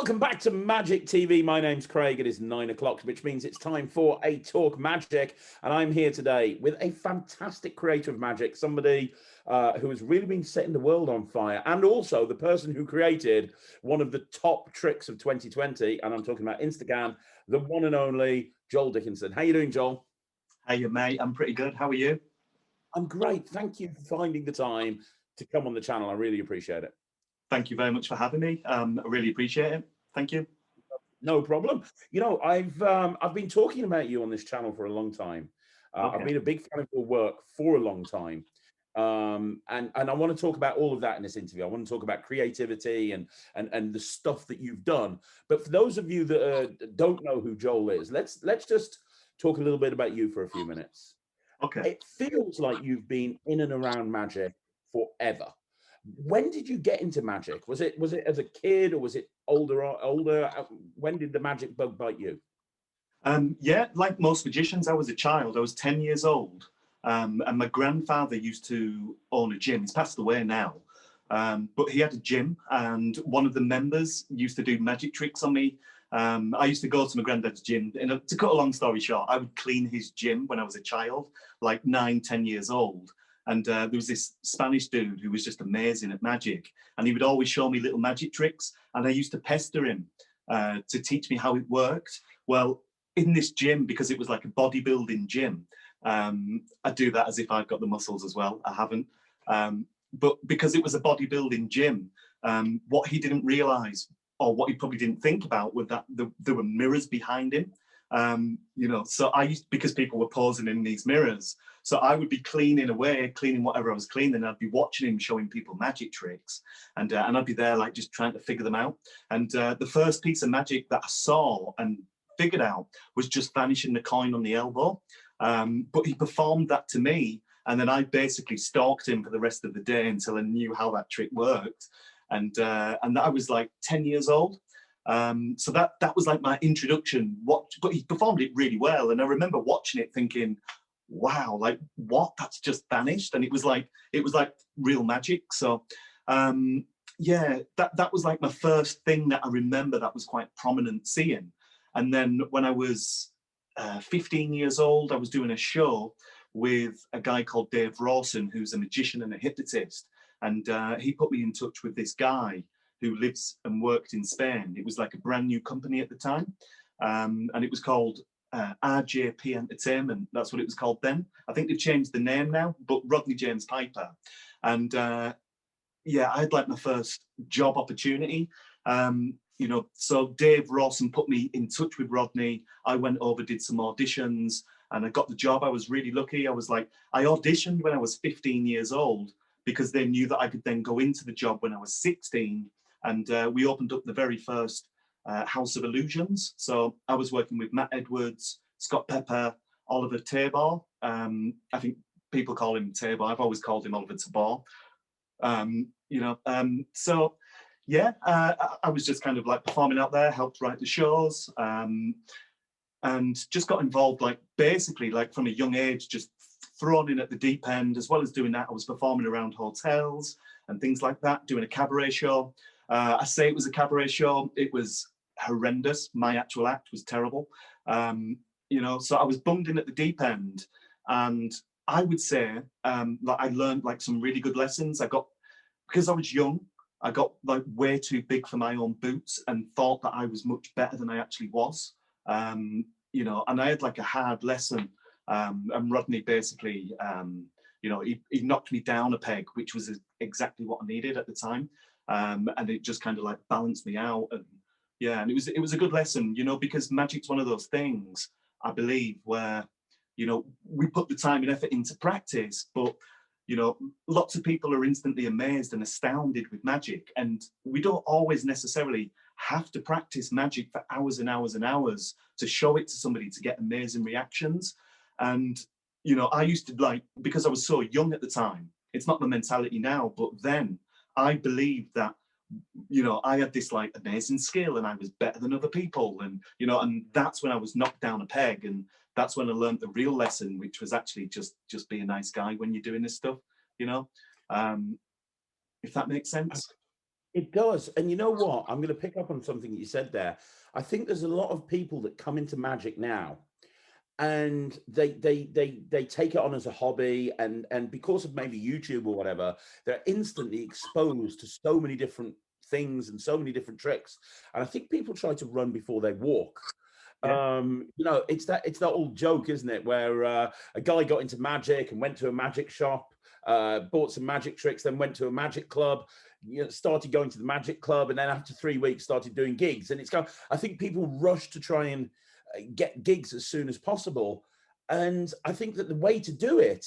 Welcome back to Magic TV. My name's Craig. It is 9 o'clock, which means it's time for a Talk Magic. And I'm here today with a fantastic creator of magic, somebody who has really been setting the world on fire, and also the person who created one of the top tricks of 2020. And I'm talking about Instacam, the one and only Joel Dickinson. How you doing, Joel? Hey, mate. I'm pretty good. How are you? I'm great. Thank you for finding the time to come on the channel. I really appreciate it. Thank you very much for having me. I really appreciate it. Thank you. No problem. You know, I've been talking about you on this channel for a long time. Okay. I've been a big fan of your work for a long time. And I want to talk about all of that in this interview. I want to talk about creativity and the stuff that you've done. But for those of you that don't know who Joel is, let's just talk a little bit about you for a few minutes. Okay. It feels like you've been in and around magic forever. When did you get into magic? Was it as a kid, or was it older? When did the magic bug bite you? Yeah, like most magicians, I was a child. I was 10 years old. And my grandfather used to own a gym. He's passed away now. But he had a gym, and one of the members used to do magic tricks on me. I used to go to my granddad's gym. And to cut a long story short, I would clean his gym when I was a child, like 9, 10 years old. And there was this Spanish dude who was just amazing at magic. And he would always show me little magic tricks. And I used to pester him to teach me how it worked. Well, in this gym, because it was like a bodybuilding gym, I do that as if I've got the muscles as well. I haven't. But because it was a bodybuilding gym, what he didn't realize, or what he probably didn't think about, was that there were mirrors behind him. So because people were posing in these mirrors, so I would be cleaning whatever I was cleaning, and I'd be watching him showing people magic tricks, and I'd be there like just trying to figure them out. And the first piece of magic that I saw and figured out was just vanishing the coin on the elbow. But he performed that to me, and then I basically stalked him for the rest of the day until I knew how that trick worked. And I was like 10 years old. So that was like my introduction. But he performed it really well, and I remember watching it thinking, wow, like what? That's just vanished. And it was like real magic. So yeah, that was like my first thing that I remember that was quite prominent seeing. And then when I was 15 years old, I was doing a show with a guy called Dave Rawson, who's a magician and a hypnotist. And he put me in touch with this guy who lives and worked in Spain. It was like a brand new company at the time. And it was called RJP Entertainment. That's what it was called then. I think they've changed the name now, but Rodney James Piper. And yeah, I had like my first job opportunity. So Dave Rawson put me in touch with Rodney. I went over, did some auditions, and I got the job. I was really lucky. I auditioned when I was 15 years old, because they knew that I could then go into the job when I was 16. And we opened up the very first House of Illusions. So I was working with Matt Edwards, Scott Pepper, Oliver Tabor. I think people call him Tabor. I've always called him Oliver Tabor. So yeah, I was just kind of like performing out there, helped write the shows, and just got involved, like basically like from a young age, just thrown in at the deep end. As well as doing that, I was performing around hotels and things like that, doing a cabaret show. I say it was a cabaret show. It was horrendous. My actual act was terrible. So I was bummed in at the deep end, and I would say like I learned like some really good lessons. Because I was young, I got like way too big for my own boots and thought that I was much better than I actually was. And I had like a hard lesson. And Rodney basically, he knocked me down a peg, which was exactly what I needed at the time. And it just kind of like balanced me out. And yeah, and it was a good lesson, because magic's one of those things, I believe, where, we put the time and effort into practice, but, lots of people are instantly amazed and astounded with magic. And we don't always necessarily have to practice magic for hours and hours and hours to show it to somebody to get amazing reactions. And, I used to because I was so young at the time, it's not the mentality now, but then I believed that, I had this like amazing skill and I was better than other people. And, and that's when I was knocked down a peg. And that's when I learned the real lesson, which was actually just be a nice guy when you're doing this stuff, if that makes sense. It does. And you know what? I'm going to pick up on something that you said there. I think there's a lot of people that come into magic now and they take it on as a hobby, and because of maybe YouTube or whatever, they're instantly exposed to so many different things and so many different tricks. And I think people try to run before they walk. Yeah, It's that old joke, isn't it, where a guy got into magic and went to a magic shop, bought some magic tricks, then went to a magic club, started going to the magic club, and then after 3 weeks started doing gigs. And I think people rush to try and get gigs as soon as possible. And I think that the way to do it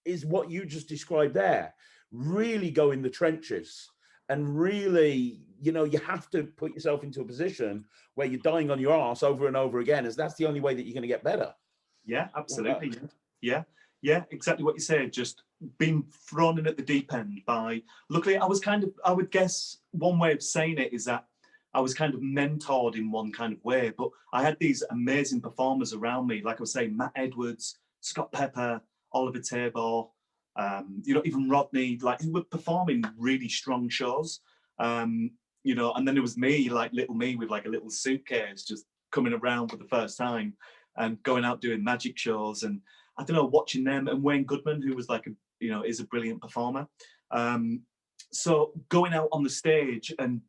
is what you just described there. Really go in the trenches and really, you have to put yourself into a position where you're dying on your arse over and over again, as that's the only way that you're going to get better. yeah, absolutely. Yeah, yeah, exactly what you said. Just being thrown in at the deep end by, luckily, I would guess one way of saying it is that I was kind of mentored in one kind of way, but I had these amazing performers around me, like I was saying, Matt Edwards, Scott Pepper, Oliver Tabor, even Rodney, like, who were performing really strong shows. And then there was me, like little me with like a little suitcase, just coming around for the first time and going out doing magic shows. And I don't know, watching them, and Wayne Goodman, who was is a brilliant performer. So going out on the stage and,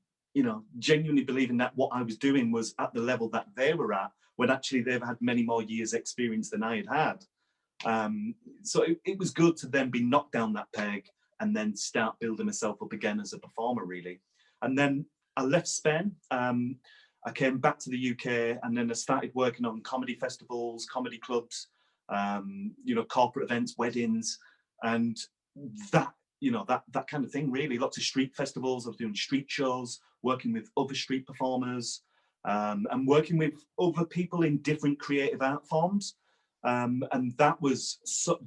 genuinely believing that what I was doing was at the level that they were at, when actually they've had many more years experience than I had had. So it was good to then be knocked down that peg and then start building myself up again as a performer, really. And then I left Spain. I came back to the UK, and then I started working on comedy festivals, comedy clubs, corporate events, weddings, and that that kind of thing, really. Lots of street festivals. I was doing street shows, working with other street performers, and working with other people in different creative art forms. And that was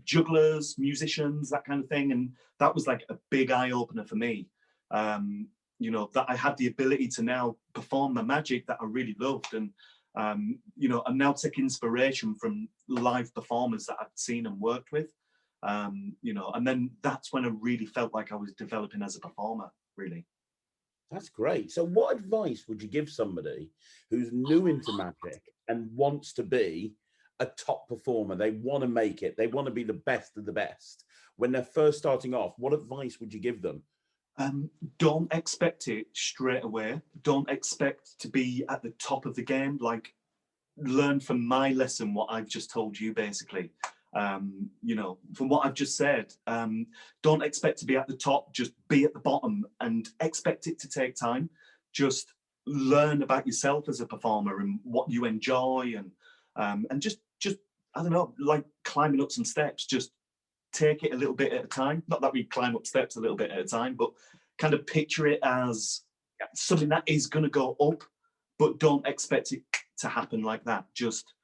jugglers, musicians, that kind of thing. And that was like a big eye opener for me. That I had the ability to now perform the magic that I really loved. And, and now take inspiration from live performers that I've seen and worked with. And then that's when I really felt like I was developing as a performer, really. That's great. So what advice would you give somebody who's new into magic and wants to be a top performer? They want to make it. They want to be the best of the best. When they're first starting off, what advice would you give them? Don't expect it straight away. Don't expect to be at the top of the game. Like, learn from my lesson what I've just told you, basically. From what I've just said, don't expect to be at the top. Just be at the bottom and expect it to take time. Just learn about yourself as a performer and what you enjoy, and just I don't know, like climbing up some steps. Just take it a little bit at a time. Not that we climb up steps a little bit at a time, but kind of picture it as something that is going to go up, but don't expect it to happen like that. Just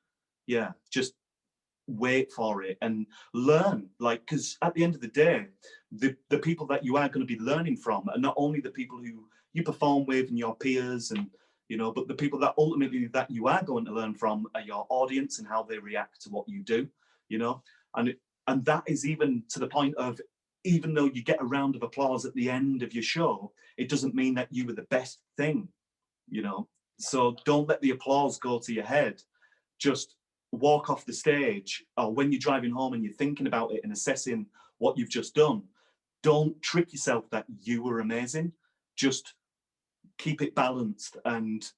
wait for it and learn. Like, because at the end of the day, the people that you are going to be learning from are not only the people who you perform with and your peers, and but the people that ultimately that you are going to learn from are your audience and how they react to what you do. And that is even to the point of, even though you get a round of applause at the end of your show, it doesn't mean that you were the best thing. So don't let the applause go to your head. Just walk off the stage, or when you're driving home and you're thinking about it and assessing what you've just done, don't trick yourself that you were amazing. Just keep it balanced, and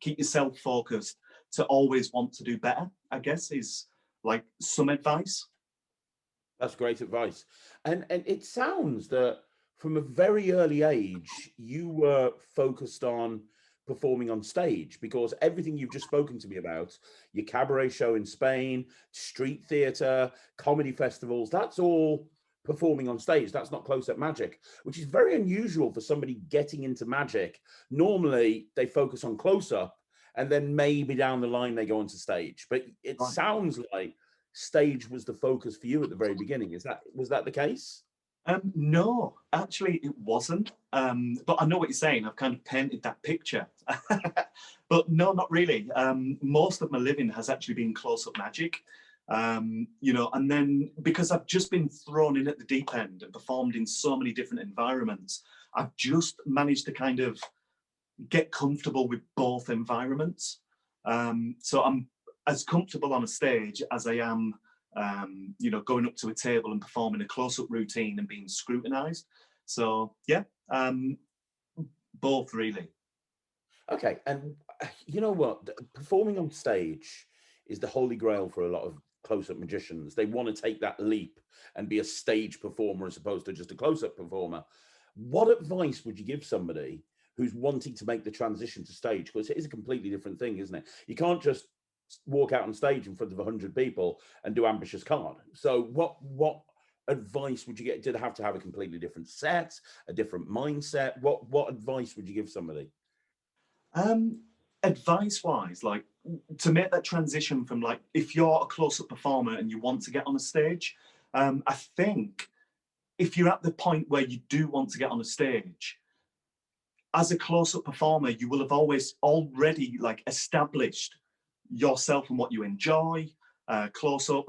keep yourself focused to always want to do better, I guess, is like some advice. That's great advice. And it sounds that from a very early age, you were focused on performing on stage, because everything you've just spoken to me about, your cabaret show in Spain, street theatre, comedy festivals, that's all performing on stage. That's not close-up magic, which is very unusual for somebody getting into magic. Normally, they focus on close-up, and then maybe down the line they go onto stage. But it sounds like stage was the focus for you at the very beginning. Was that the case? No, actually it wasn't. But I know what you're saying. I've kind of painted that picture. But no, not really. Most of my living has actually been close-up magic. And then because I've just been thrown in at the deep end and performed in so many different environments, I've just managed to kind of get comfortable with both environments. So I'm as comfortable on a stage as I am, you know, going up to a table and performing a close-up routine and being scrutinized. So yeah, both really. Okay, and you know what? Performing on stage is the holy grail for a lot of close-up magicians. They want to take that leap and be a stage performer as opposed to just a close-up performer. What advice would you give somebody who's wanting to make the transition to stage? Because it is a completely different thing, isn't it? You can't just walk out on stage in front of 100 people and do ambitious card. So what advice would you get? Did it have to have a completely different set, a different mindset? What advice would you give somebody? Advice wise, like to make that transition from like, if you're a close-up performer and you want to get on a stage, I think if you're at the point where you do want to get on a stage, as a close-up performer, you will have always already like established yourself and what you enjoy, close-up,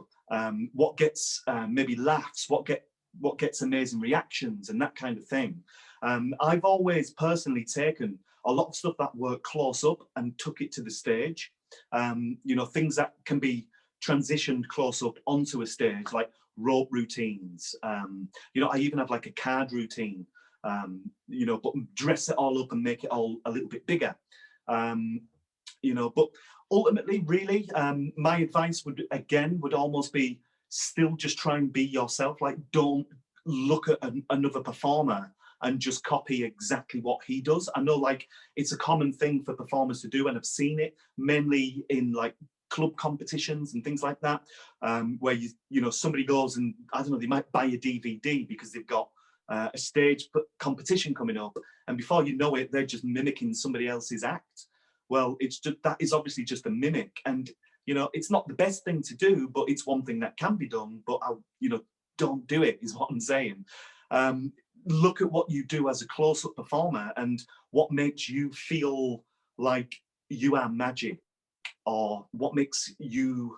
what gets maybe laughs, what gets amazing reactions and that kind of thing. I've always personally taken a lot of stuff that worked close up and took it to the stage. You know, things that can be transitioned close up onto a stage, like rope routines. You know, I even have like a card routine, you know, but dress it all up and make it all a little bit bigger. You know, but ultimately, really, my advice would almost be still just try and be yourself. Like, don't look at another performer and just copy exactly what he does. I know like it's a common thing for performers to do, and I've seen it mainly in like club competitions and things like that, where you know, somebody goes and I don't know, they might buy a DVD because they've got a stage competition coming up, and before you know it, they're just mimicking somebody else's act. Well, it's just, that is obviously just a mimic, and you know, it's not the best thing to do, but it's one thing that can be done. But you know, don't do it is what I'm saying. Look at what you do as a close-up performer and what makes you feel like you are magic, or what makes you,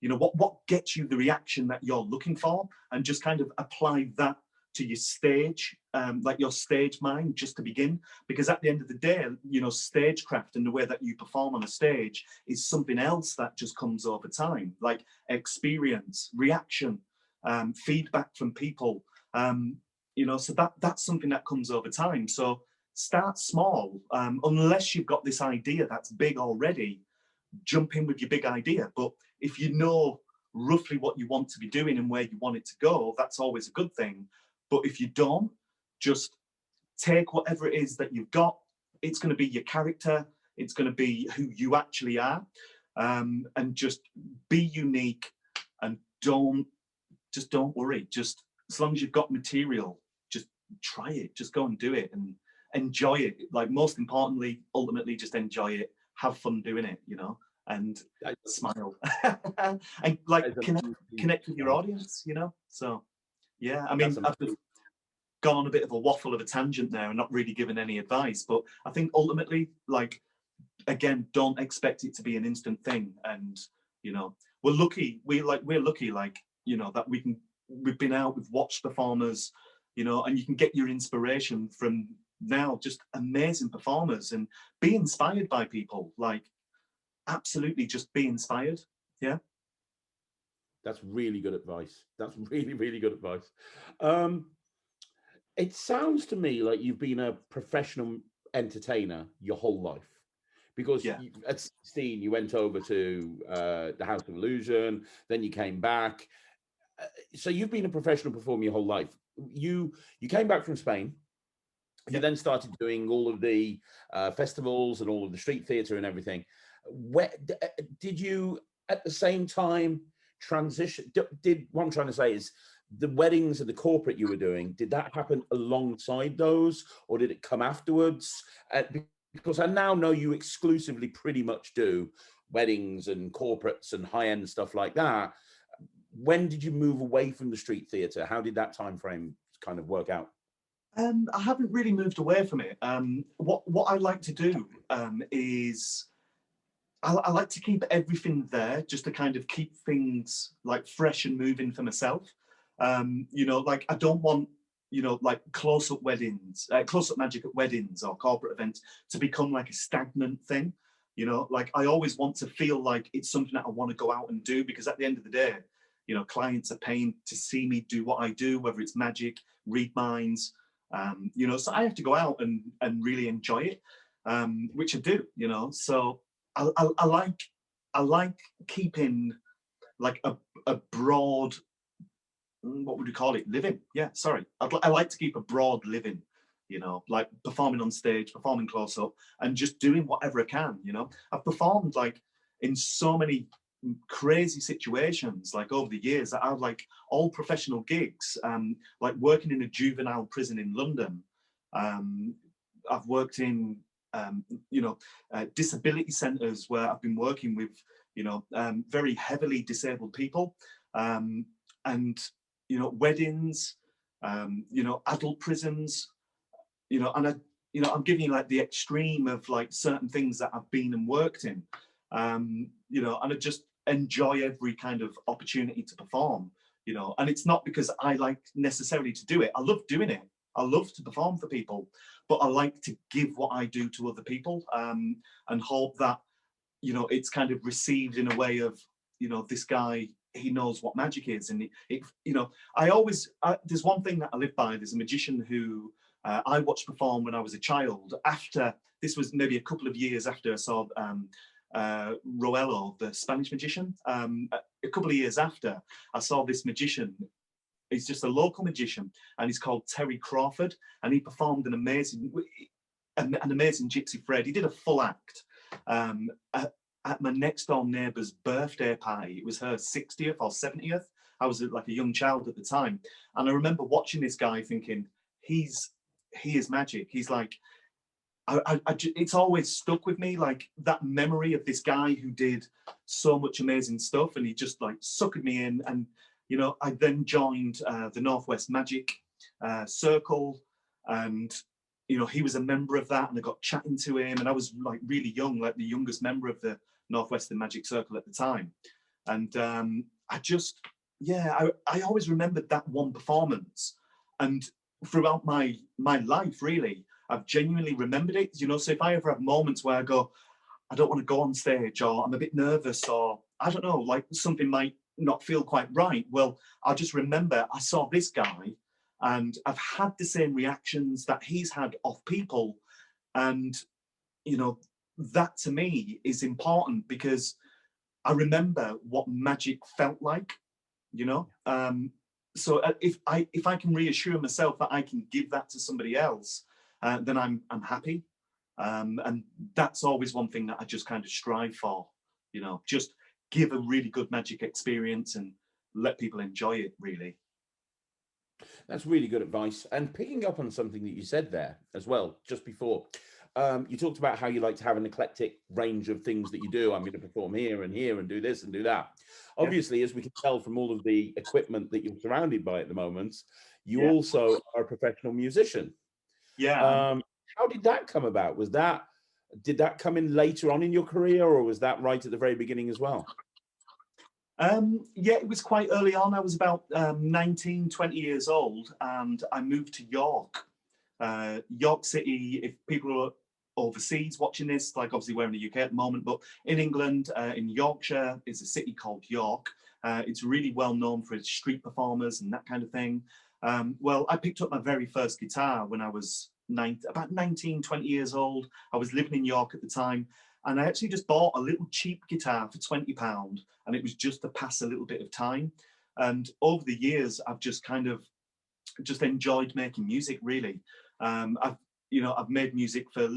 you know, what gets you the reaction that you're looking for, and just kind of apply that to your stage, like your stage mind, just to begin. Because at the end of the day, you know, stagecraft and the way that you perform on a stage is something else that just comes over time, like experience, reaction, feedback from people. You know, so that's something that comes over time. So start small, unless you've got this idea that's big already. Jump in with your big idea. But if you know roughly what you want to be doing and where you want it to go, that's always a good thing. But if you don't, just take whatever it is that you've got. It's going to be your character. It's going to be who you actually are, and just be unique, and don't worry. Just as long as you've got material, just try it. Just go and do it and enjoy it. Like, most importantly, ultimately, just enjoy it. Have fun doing it, you know, and smile and like connect with your audience, you know. So yeah, I mean, I've just gone on a bit of a waffle of a tangent there and not really given any advice, but I think ultimately, like, again, don't expect it to be an instant thing. And you know, we're lucky, like, you know, that we've been out, we've watched performers, you know, and you can get your inspiration from now just amazing performers, and be inspired by people. Like, absolutely, just be inspired. Yeah, That's really good advice. That's really, really good advice. It sounds to me like you've been a professional entertainer your whole life, because yeah. at 16 you went over to the House of Illusion, then you came back. So you've been a professional performer your whole life. You came back from Spain. You then started doing all of the festivals and all of the street theatre and everything. Where did you at the same time transition? Did what I'm trying to say is, the weddings and the corporate you were doing, did that happen alongside those, or did it come afterwards? Because I now know you exclusively pretty much do weddings and corporates and high-end stuff like that. When did you move away from the street theatre? How did that time frame kind of work out? I haven't really moved away from it. What I like to do is I like to keep everything there, just to kind of keep things like fresh and moving for myself. You know, like, I don't want you know, like close-up weddings, close-up magic at weddings or corporate events to become like a stagnant thing. You know, like I always want to feel like it's something that I want to go out and do, because at the end of the day, you know, clients are paying to see me do what I do, whether it's magic, read minds, you know, so I have to go out and really enjoy it, which I do, you know. So I like keeping like a broad, what would you call it, living? Yeah, sorry. I like to keep a broad living, you know, like performing on stage, performing close up, and just doing whatever I can, you know. I've performed like in so many crazy situations, like over the years, that I've like all professional gigs, like working in a juvenile prison in London. I've worked in, you know, disability centres where I've been working with, you know, very heavily disabled people, and you know, weddings, you know, adult prisons, you know, and you know, I'm giving you like the extreme of like certain things that I've been and worked in, you know, and I just enjoy every kind of opportunity to perform, you know, and it's not because I like necessarily to do it. I love doing it. I love to perform for people, but I like to give what I do to other people, and hope that, you know, it's kind of received in a way of, you know, this guy, he knows what magic is. And you know, there's one thing that I live by. There's a magician who I watched perform when I was a child. After, this was maybe a couple of years after I saw Roello, the Spanish magician. A couple of years after, I saw this magician. He's just a local magician, and he's called Terry Crawford, and he performed an amazing Gypsy Fred. He did a full act at my next door neighbour's birthday party. It was her 60th or 70th. I was like a young child at the time, and I remember watching this guy thinking, he is magic. He's like, it's always stuck with me, like that memory of this guy who did so much amazing stuff, and he just like suckered me in. And you know, I then joined the Northwest Magic Circle, and you know, he was a member of that, and I got chatting to him, and I was like really young, like the youngest member of the Northwestern Magic Circle at the time. And I just, yeah, I always remembered that one performance, and throughout my life, really, I've genuinely remembered it. You know, so if I ever have moments where I go, I don't want to go on stage, or I'm a bit nervous, or I don't know, like something might not feel quite right, well, I'll just remember I saw this guy, and I've had the same reactions that he's had off people. And, you know, that to me is important, because I remember what magic felt like, you know. So if I can reassure myself that I can give that to somebody else, then I'm happy. And that's always one thing that I just kind of strive for, you know, just give a really good magic experience and let people enjoy it, really. That's really good advice. And picking up on something that you said there as well, just before, you talked about how you like to have an eclectic range of things that you do. I'm going to perform here and do this and do that. Yeah. Obviously, as we can tell from all of the equipment that you're surrounded by at the moment, you Yeah. also are a professional musician. Yeah. How did that come about? Did that come in later on in your career, or was that right at the very beginning as well? Yeah, it was quite early on. I was about 19, 20 years old, and I moved to York. York City, if people are overseas watching this, like obviously we're in the UK at the moment, but in England, in Yorkshire, is a city called York. It's really well known for its street performers and that kind of thing. Well, I picked up my very first guitar when I was about 19, 20 years old. I was living in York at the time, and I actually just bought a little cheap guitar for £20, and it was just to pass a little bit of time. And over the years, I've just kind of just enjoyed making music, really. I've made music for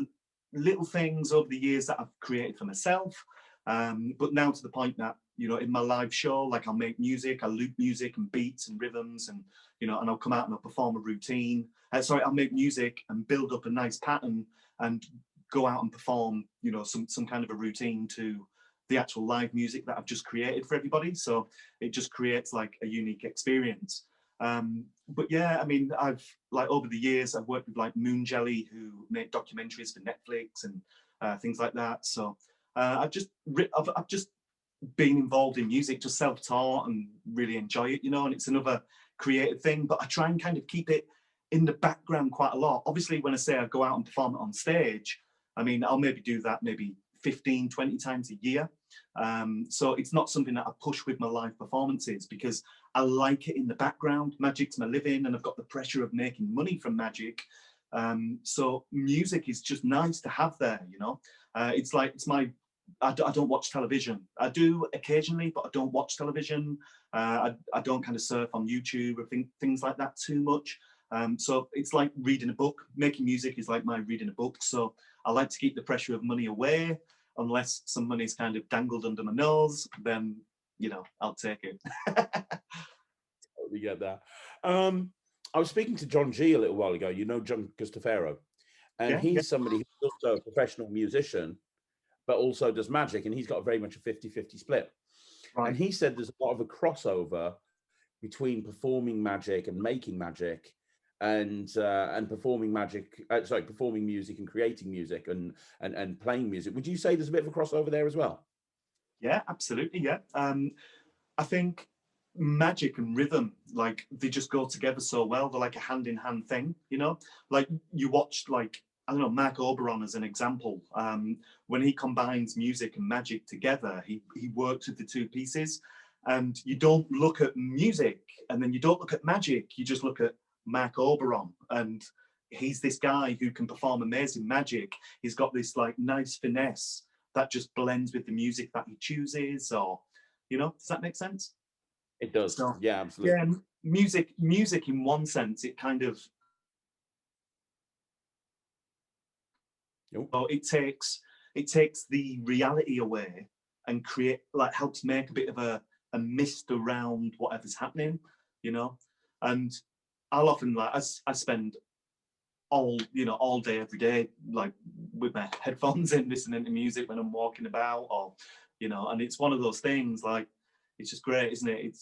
little things over the years that I've created for myself, but now to the point that, you know, in my live show, like I'll make music, I'll loop music and beats and rhythms, and you know, and I'll come out and I'll perform a routine. I'll make music and build up a nice pattern and go out and perform, you know, some kind of a routine to the actual live music that I've just created for everybody. So it just creates like a unique experience. But yeah, I mean, I've like over the years, I've worked with like Moon Jelly, who make documentaries for Netflix and things like that. So I've just been involved in music, just self-taught, and really enjoy it, you know. And it's another creative thing, but I try and kind of keep it in the background quite a lot. Obviously, when I say I go out and perform it on stage, I mean, I'll maybe do that maybe 15, 20 times a year. So it's not something that I push with my live performances because I like it in the background. Magic's my living, and I've got the pressure of making money from magic. So music is just nice to have there, you know. It's like, it's my, I don't watch television. I do occasionally, but I don't watch television. I don't kind of surf on YouTube or things like that too much. So it's like reading a book. Making music is like my reading a book. So I like to keep the pressure of money away. Unless some money's kind of dangled under my nose, then, you know, I'll take it. Totally get that. I was speaking to John G a little while ago. You know John Gustafaro, and Yeah, yeah. he's somebody who's also a professional musician, but also does magic, and he's got very much a 50-50 split. Right. And he said there's a lot of a crossover between performing magic and making magic, and performing magic. Performing music and creating music and playing music. Would you say there's a bit of a crossover there as well? Yeah, absolutely. Yeah. I think magic and rhythm, like, they just go together so well. They're like a hand in hand thing, you know. Like, you watched, like, I don't know, Mark Oberon as an example. When he combines music and magic together, he works with the two pieces. And you don't look at music and then you don't look at magic. You just look at Mark Oberon, and he's this guy who can perform amazing magic. He's got this like nice finesse that just blends with the music that he chooses, or, you know, does that make sense? It does. So Yeah, absolutely. yeah, music in one sense, it kind of, Nope. so it takes the reality away and create, like, helps make a bit of a mist around whatever's happening, you know. And I'll often, like, I spend all day every day, like, with my headphones in, listening to music when I'm walking about, or, you know. And it's one of those things, like, it's just great, isn't it?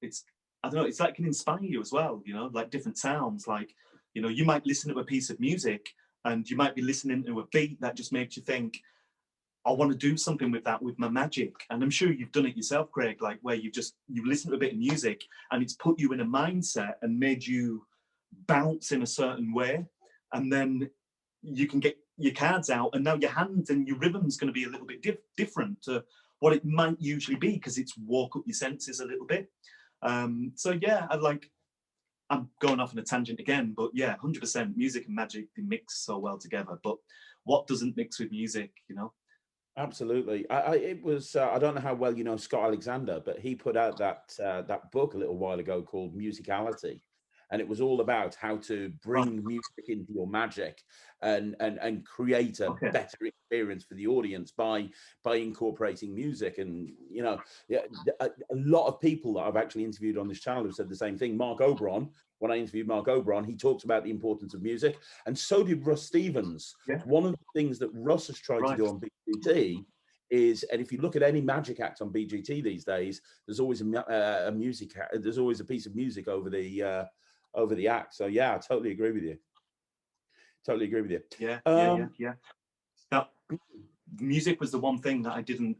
It's I don't know, it's like, can inspire you as well, you know, like different sounds. Like, you know, you might listen to a piece of music and you might be listening to a beat that just makes you think, I want to do something with that, with my magic. And I'm sure you've done it yourself, Craig, like, where you listen to a bit of music and it's put you in a mindset and made you bounce in a certain way. And then you can get your cards out, and now your hands and your rhythm's going to be a little bit different to what it might usually be, because it's woke up your senses a little bit. So yeah, I'm going off on a tangent again, but yeah, 100% music and magic, they mix so well together. But what doesn't mix with music, you know? Absolutely. It was. I don't know how well you know Scott Alexander, but he put out that book a little while ago called Musicality, and it was all about how to Right. bring music into your magic and create a Okay. better experience for the audience by incorporating music. And you know, yeah, a lot of people that I've actually interviewed on this channel have said the same thing. Mark Oberon, when I interviewed Mark Oberon, he talks about the importance of music, and so did Russ Stevens. Yeah. One of the things that Russ has tried to Right. do on BGT is, and if you look at any magic act on BGT these days, there's always a music, there's always a piece of music over the act. So yeah, I totally agree with you. Totally agree with you. Yeah. Um, Now, music was the one thing that I didn't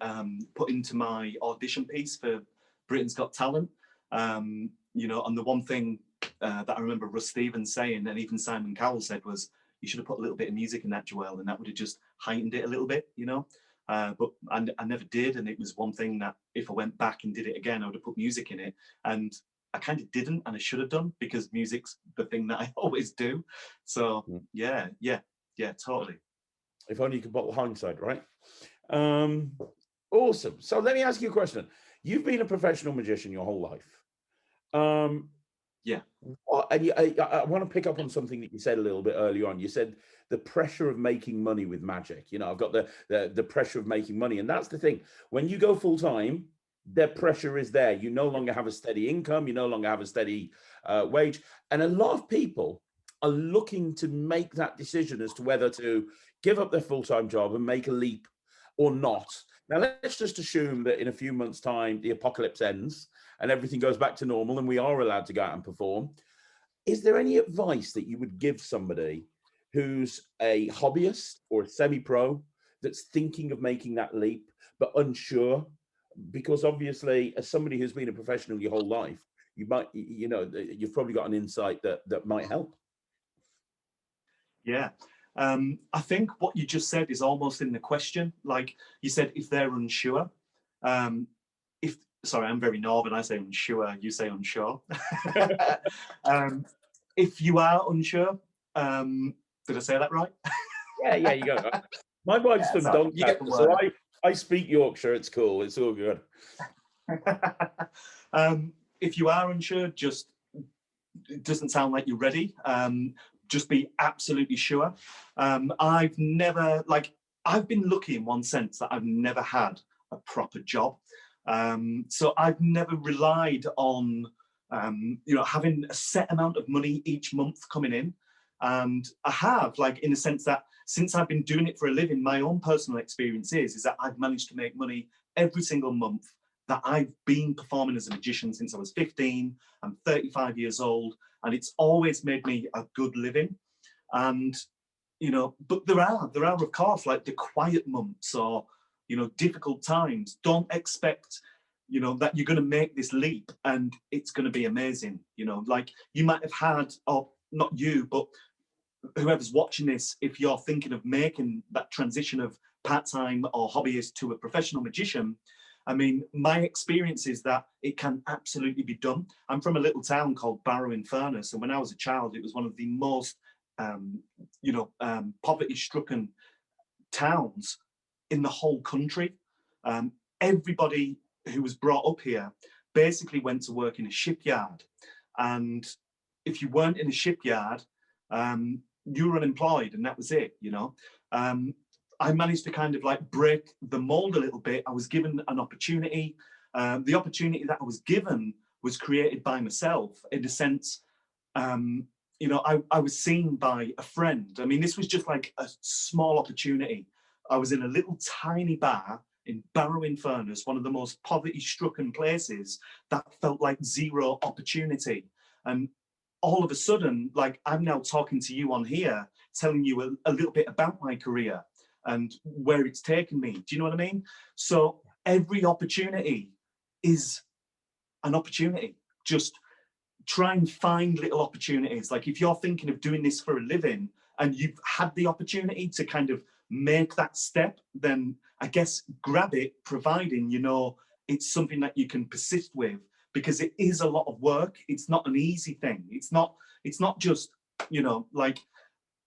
put into my audition piece for Britain's Got Talent. You know, and the one thing that I remember Russ Stevens saying, and even Simon Cowell said, was, you should have put a little bit of music in that, Joel, and that would have just heightened it a little bit, you know. But I never did, and it was one thing that if I went back and did it again, I would have put music in it. And I kind of didn't, and I should have done, because music's the thing that I always do. So yeah, totally. if only you could bottle hindsight, right? Awesome. So let me ask you a question. You've been a professional magician your whole life. Yeah. And I want to pick up on something that you said a little bit earlier on. You said the pressure of making money with magic. You know, I've got the pressure of making money, and that's the thing. When you go full time, the pressure is there. You no longer have a steady income. You no longer have a steady wage, and a lot of people are looking to make that decision as to whether to give up their full time job and make a leap or not. Now, let's just assume that in a few months' time, the apocalypse ends and everything goes back to normal and we are allowed to go out and perform. Is there any advice that you would give somebody who's a hobbyist or a semi-pro that's thinking of making that leap but unsure? Because obviously, as somebody who's been a professional your whole life, you might, you know, you've probably got an insight that might help. Yeah. I think what you just said is almost in the question. Like you said, if they're unsure, sorry, I'm very northern. I say unsure, you say unsure. If you are unsure, did I say that right? Yeah, you go. My wife's from Doncaster, so I speak Yorkshire. It's cool. It's all good. If you are unsure, just it doesn't sound like you're ready. Just be absolutely sure. I've never, like, I've been lucky in one sense that I've never had a proper job. So I've never relied on, you know, having a set amount of money each month coming in. And I have, like, in the sense that since I've been doing it for a living, my own personal experience is that I've managed to make money every single month that I've been performing as a magician since I was 15. I'm 35 years old, and it's always made me a good living. And, you know, but there are, of course, like the quiet months or, you know, difficult times. Don't expect, you know, that you're going to make this leap and it's going to be amazing. You know, like you might have had, or not you, but whoever's watching this, if you're thinking of making that transition of part-time or hobbyist to a professional magician, I mean, my experience is that it can absolutely be done. I'm from a little town called Barrow-in-Furness, and when I was a child, it was one of the most, poverty-stricken towns in the whole country. Everybody who was brought up here basically went to work in a shipyard, and if you weren't in a shipyard, you were unemployed, and that was it. You know. I managed to kind of like break the mold a little bit. I was given an opportunity. The opportunity that I was given was created by myself in the sense, you know, I was seen by a friend. I mean, this was just like a small opportunity. I was in a little tiny bar in Barrow-in-Furness, one of the most poverty-stricken places that felt like zero opportunity. And all of a sudden, like I'm now talking to you on here, telling you a little bit about my career and where it's taken me. Do you know what I mean? So every opportunity is an opportunity. Just try and find little opportunities. Like if you're thinking of doing this for a living and you've had the opportunity to kind of make that step, then I guess grab it, providing, you know, it's something that you can persist with, because it is a lot of work. It's not an easy thing. It's not just, you know, like,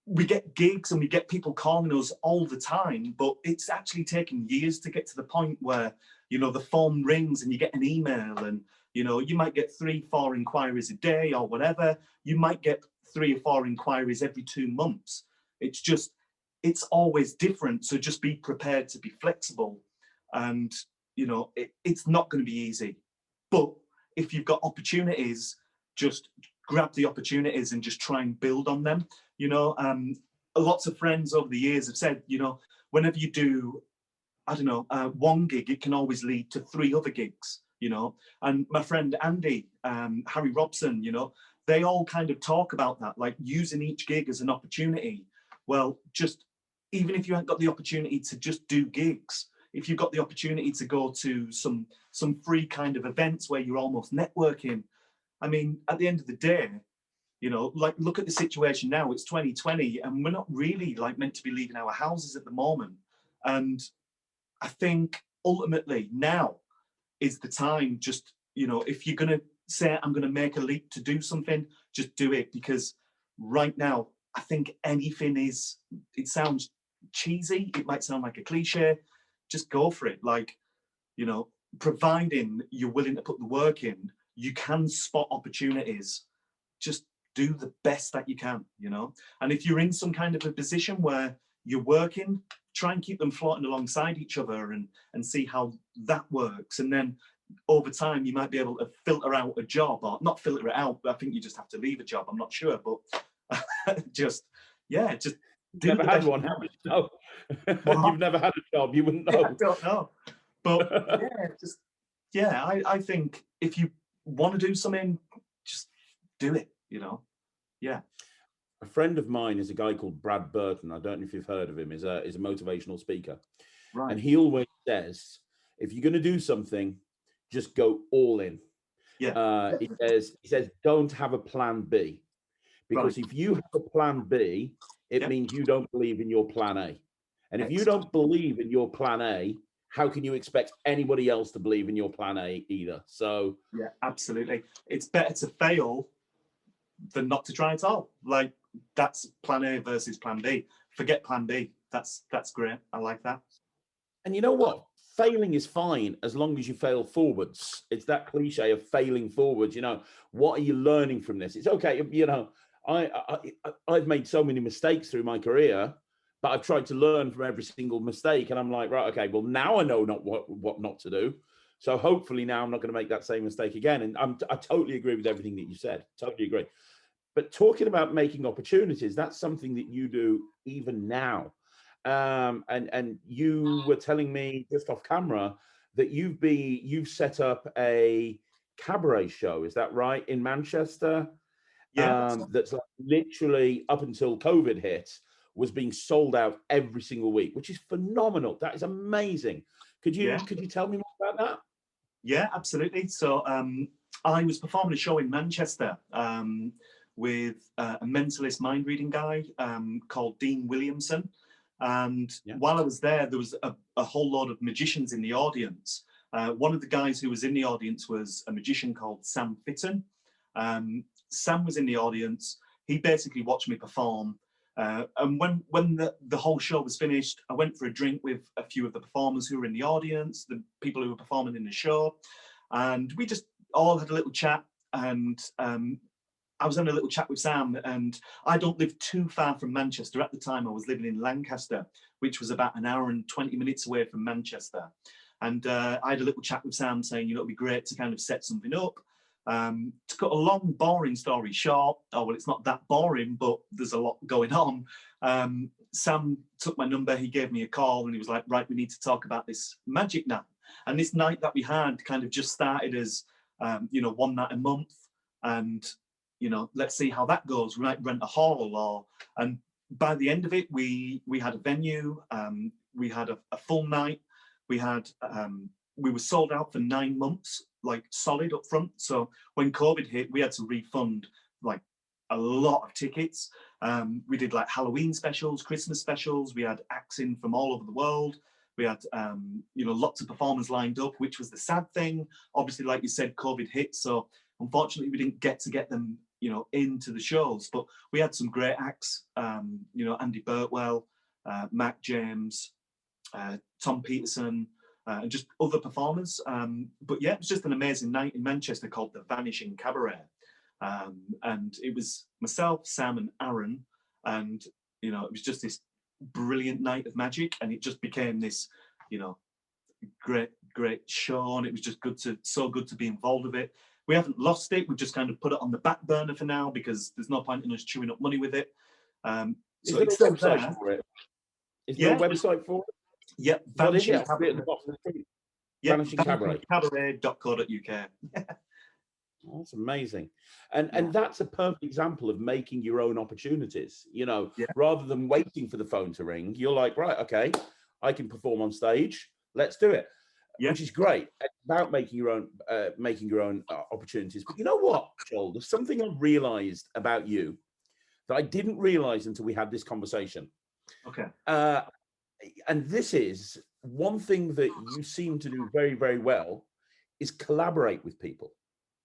we get gigs and we get people calling us all the time, but it's actually taken years to get to the point where, you know, the phone rings and you get an email and, you know, you might get 3-4 inquiries a day or whatever. You might get 3 or 4 inquiries every 2 months. It's just, it's always different. So just be prepared to be flexible. And, you know, it's not going to be easy. But if you've got opportunities, just grab the opportunities and just try and build on them. You know, lots of friends over the years have said, you know, whenever you do, I don't know, one gig, it can always lead to 3 other gigs, you know. And my friend Andy, Harry Robson, you know, they all kind of talk about that, like using each gig as an opportunity. Well, just even if you haven't got the opportunity to just do gigs, if you've got the opportunity to go to some free kind of events where you're almost networking, I mean, at the end of the day, you know, like look at the situation now, it's 2020 and we're not really like meant to be leaving our houses at the moment. And I think ultimately now is the time, just, you know, if you're going to say, I'm going to make a leap to do something, just do it. Because right now, I think anything is, it sounds cheesy, it might sound like a cliche, just go for it. Like, you know, providing you're willing to put the work in, you can spot opportunities. Just do the best that you can, you know. And if you're in some kind of a position where you're working, try and keep them floating alongside each other and see how that works. And then over time, you might be able to filter out a job, or not filter it out, but I think you just have to leave a job. I'm not sure, but just do never had one. How would you know? You've never had a job, you wouldn't know. Yeah, I don't know. But I think if you want to do something, just do it, you know. Yeah. A friend of mine is a guy called Brad Burton. I don't know if you've heard of him. He's a motivational speaker. Right. And he always says, if you're going to do something, just go all in. Yeah. He says, don't have a plan B, Right. because if you have a plan B, it Yep. means you don't believe in your plan A. And if you Excellent. don't believe in your plan A, how can you expect anybody else to believe in your plan A either? So Yeah, absolutely. It's better to fail than not to try at all. Like, that's plan A versus plan B. Forget plan B. That's great. I like that. and you know what? Failing is fine as long as you fail forwards. It's that cliche of failing forwards. What are you learning from this? It's okay. I've made so many mistakes through my career, but I've tried to learn from every single mistake. And I'm like, right, okay, well, now I know not what not to do. So hopefully now I'm not going to make that same mistake again. And I totally agree with everything that you said. Totally agree. But talking about making opportunities, that's something that you do even now. And you were telling me just off camera that you've set up a cabaret show. Is that right, in Manchester? Yeah. That's like literally up until COVID hit was being sold out every single week, which is phenomenal. That is amazing. Could you Yeah. tell me more about that? Yeah, absolutely. So I was performing a show in Manchester with a mentalist mind reading guy called Dean Williamson. And Yeah. while I was there was a whole load of magicians in the audience. One of the guys who was in the audience was a magician called Sam Fitton. Sam was in the audience. He basically watched me perform. And when the whole show was finished, I went for a drink with a few of the performers who were in the audience, the people who were performing in the show, and we just all had a little chat. And I was having a little chat with Sam, and I don't live too far from Manchester. At the time, I was living in Lancaster, which was about an hour and 20 minutes away from Manchester. And I had a little chat with Sam saying, it'd be great to kind of set something up. To cut a long, boring story short, well, it's not that boring, but there's a lot going on. Sam took my number, he gave me a call, and he was like, right, we need to talk about this magic night. And this night that we had kind of just started as, one night a month. And, let's see how that goes. We might rent a hall, and by the end of it, we had a venue, we had a full night. We were sold out for 9 months, like solid up front. So when COVID hit, we had to refund like a lot of tickets. We did like Halloween specials, Christmas specials. We had acts in from all over the world. We had, lots of performers lined up, which was the sad thing. Obviously, like you said, COVID hit. So unfortunately, we didn't get to get them, into the shows. But we had some great acts, Andy Burtwell, Mac James, Tom Peterson, and just other performers. But yeah, it was just an amazing night in Manchester called the Vanishing Cabaret. And it was myself, Sam, and Aaron. And, it was just this brilliant night of magic. And it just became this, great show. And it was just so good to be involved with it. We haven't lost it. We've just kind of put it on the back burner for now because there's no point in us chewing up money with it. Is there a website for it? Is there a website for it? Yeah, What is it? Vanishing Cabaret. At the bottom of the screen. Yeah, Vanishing Cabaret. Cabaret.co.uk. Oh, that's amazing. And that's a perfect example of making your own opportunities. Rather than waiting for the phone to ring, you're like, right, okay, I can perform on stage. Let's do it. Yeah. Which is great. It's about making your own opportunities. But you know what, Joel? There's something I've realized about you that I didn't realize until we had this conversation. Okay. And this is one thing that you seem to do very, very well is collaborate with people.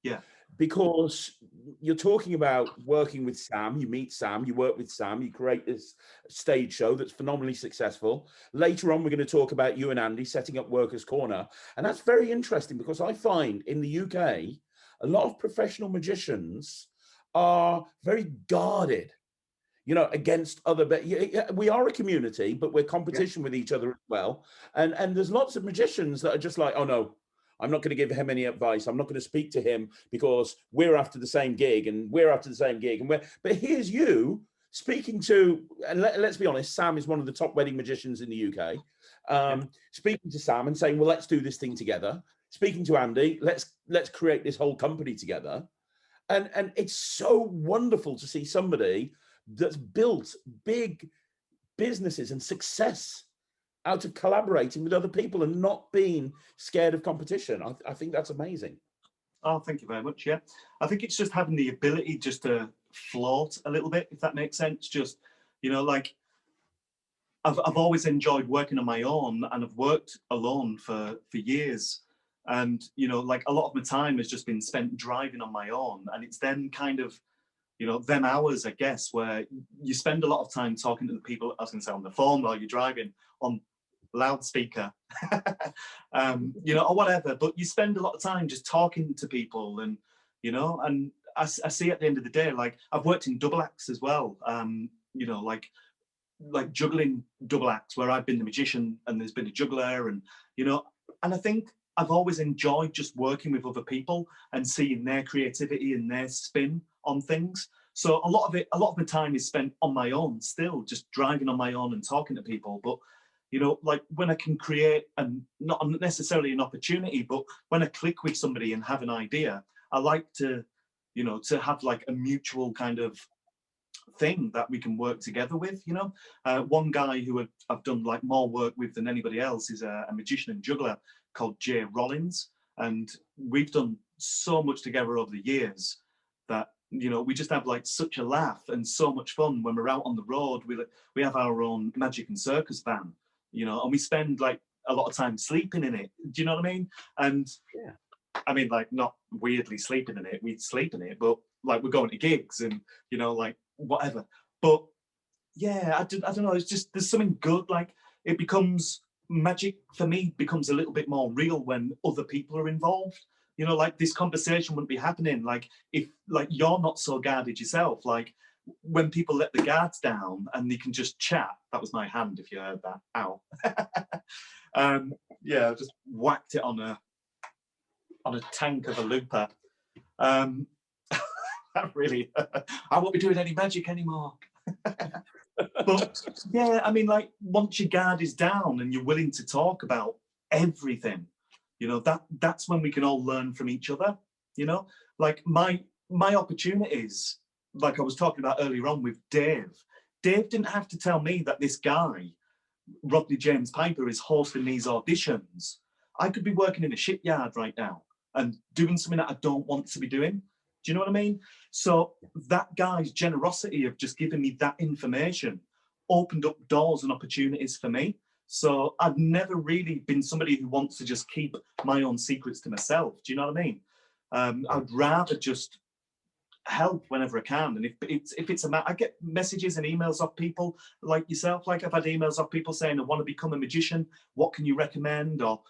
Yeah. Because you're talking about working with Sam, you meet Sam, you work with Sam, you create this stage show that's phenomenally successful. Later on, we're going to talk about you and Andy setting up Workers' Corner. And that's very interesting because I find in the UK, a lot of professional magicians are very guarded, against other, we are a community, but we're competition with each other as well. And there's lots of magicians that are just like, oh no, I'm not going to give him any advice. I'm not going to speak to him because we're after the same gig and we're after the same gig. But here's you speaking to, and let's be honest, Sam is one of the top wedding magicians in the UK. Speaking to Sam and saying, well, let's do this thing together. Speaking to Andy, let's create this whole company together. And it's so wonderful to see somebody that's built big businesses and success out of collaborating with other people and not being scared of competition. I think that's amazing. Oh, thank you very much. Yeah, I think it's just having the ability just to float a little bit, if that makes sense. Just, like I've always enjoyed working on my own, and I've worked alone for years. And like a lot of my time has just been spent driving on my own, and it's then kind of them hours, I guess, where you spend a lot of time talking to the people. I was going to say on the phone while you're driving, on loudspeaker, or whatever. But you spend a lot of time just talking to people, and and I see at the end of the day, like I've worked in double acts as well. Like juggling double acts where I've been the magician and there's been a juggler, and and I think I've always enjoyed just working with other people and seeing their creativity and their spin on things. So a lot of the time is spent on my own, still just driving on my own and talking to people. But like when I can create, and not necessarily an opportunity, but when I click with somebody and have an idea, I like to to have like a mutual kind of thing that we can work together with. One guy who I've done like more work with than anybody else is a magician and juggler called Jay Rollins, and we've done so much together over the years that we just have like such a laugh and so much fun when we're out on the road. We have our own magic and circus van, and we spend like a lot of time sleeping in it. Do you know what I mean? And Yeah. I mean, like, not weirdly sleeping in it, we sleep in it, but like we're going to gigs and like whatever. But yeah, I don't know, it's just there's something good. Like it becomes magic for me, becomes a little bit more real when other people are involved. Like this conversation wouldn't be happening like if like you're not so guarded yourself. Like when people let the guards down and they can just chat. That was my hand if you heard that. Ow. Yeah, I just whacked it on a tank of a looper. That really, I won't be doing any magic anymore. But yeah, I mean, like once your guard is down and you're willing to talk about everything, that's when we can all learn from each other. Like my opportunities, like I was talking about earlier on with Dave. Dave didn't have to tell me that this guy, Rodney James Piper, is hosting these auditions. I could be working in a shipyard right now and doing something that I don't want to be doing. Do you know what I mean? So that guy's generosity of just giving me that information opened up doors and opportunities for me. So I've never really been somebody who wants to just keep my own secrets to myself. Do you know what I mean? I'd rather just help whenever I can. And if it's a matter, I get messages and emails off people like yourself. Like I've had emails off people saying, I want to become a magician. What can you recommend? Or,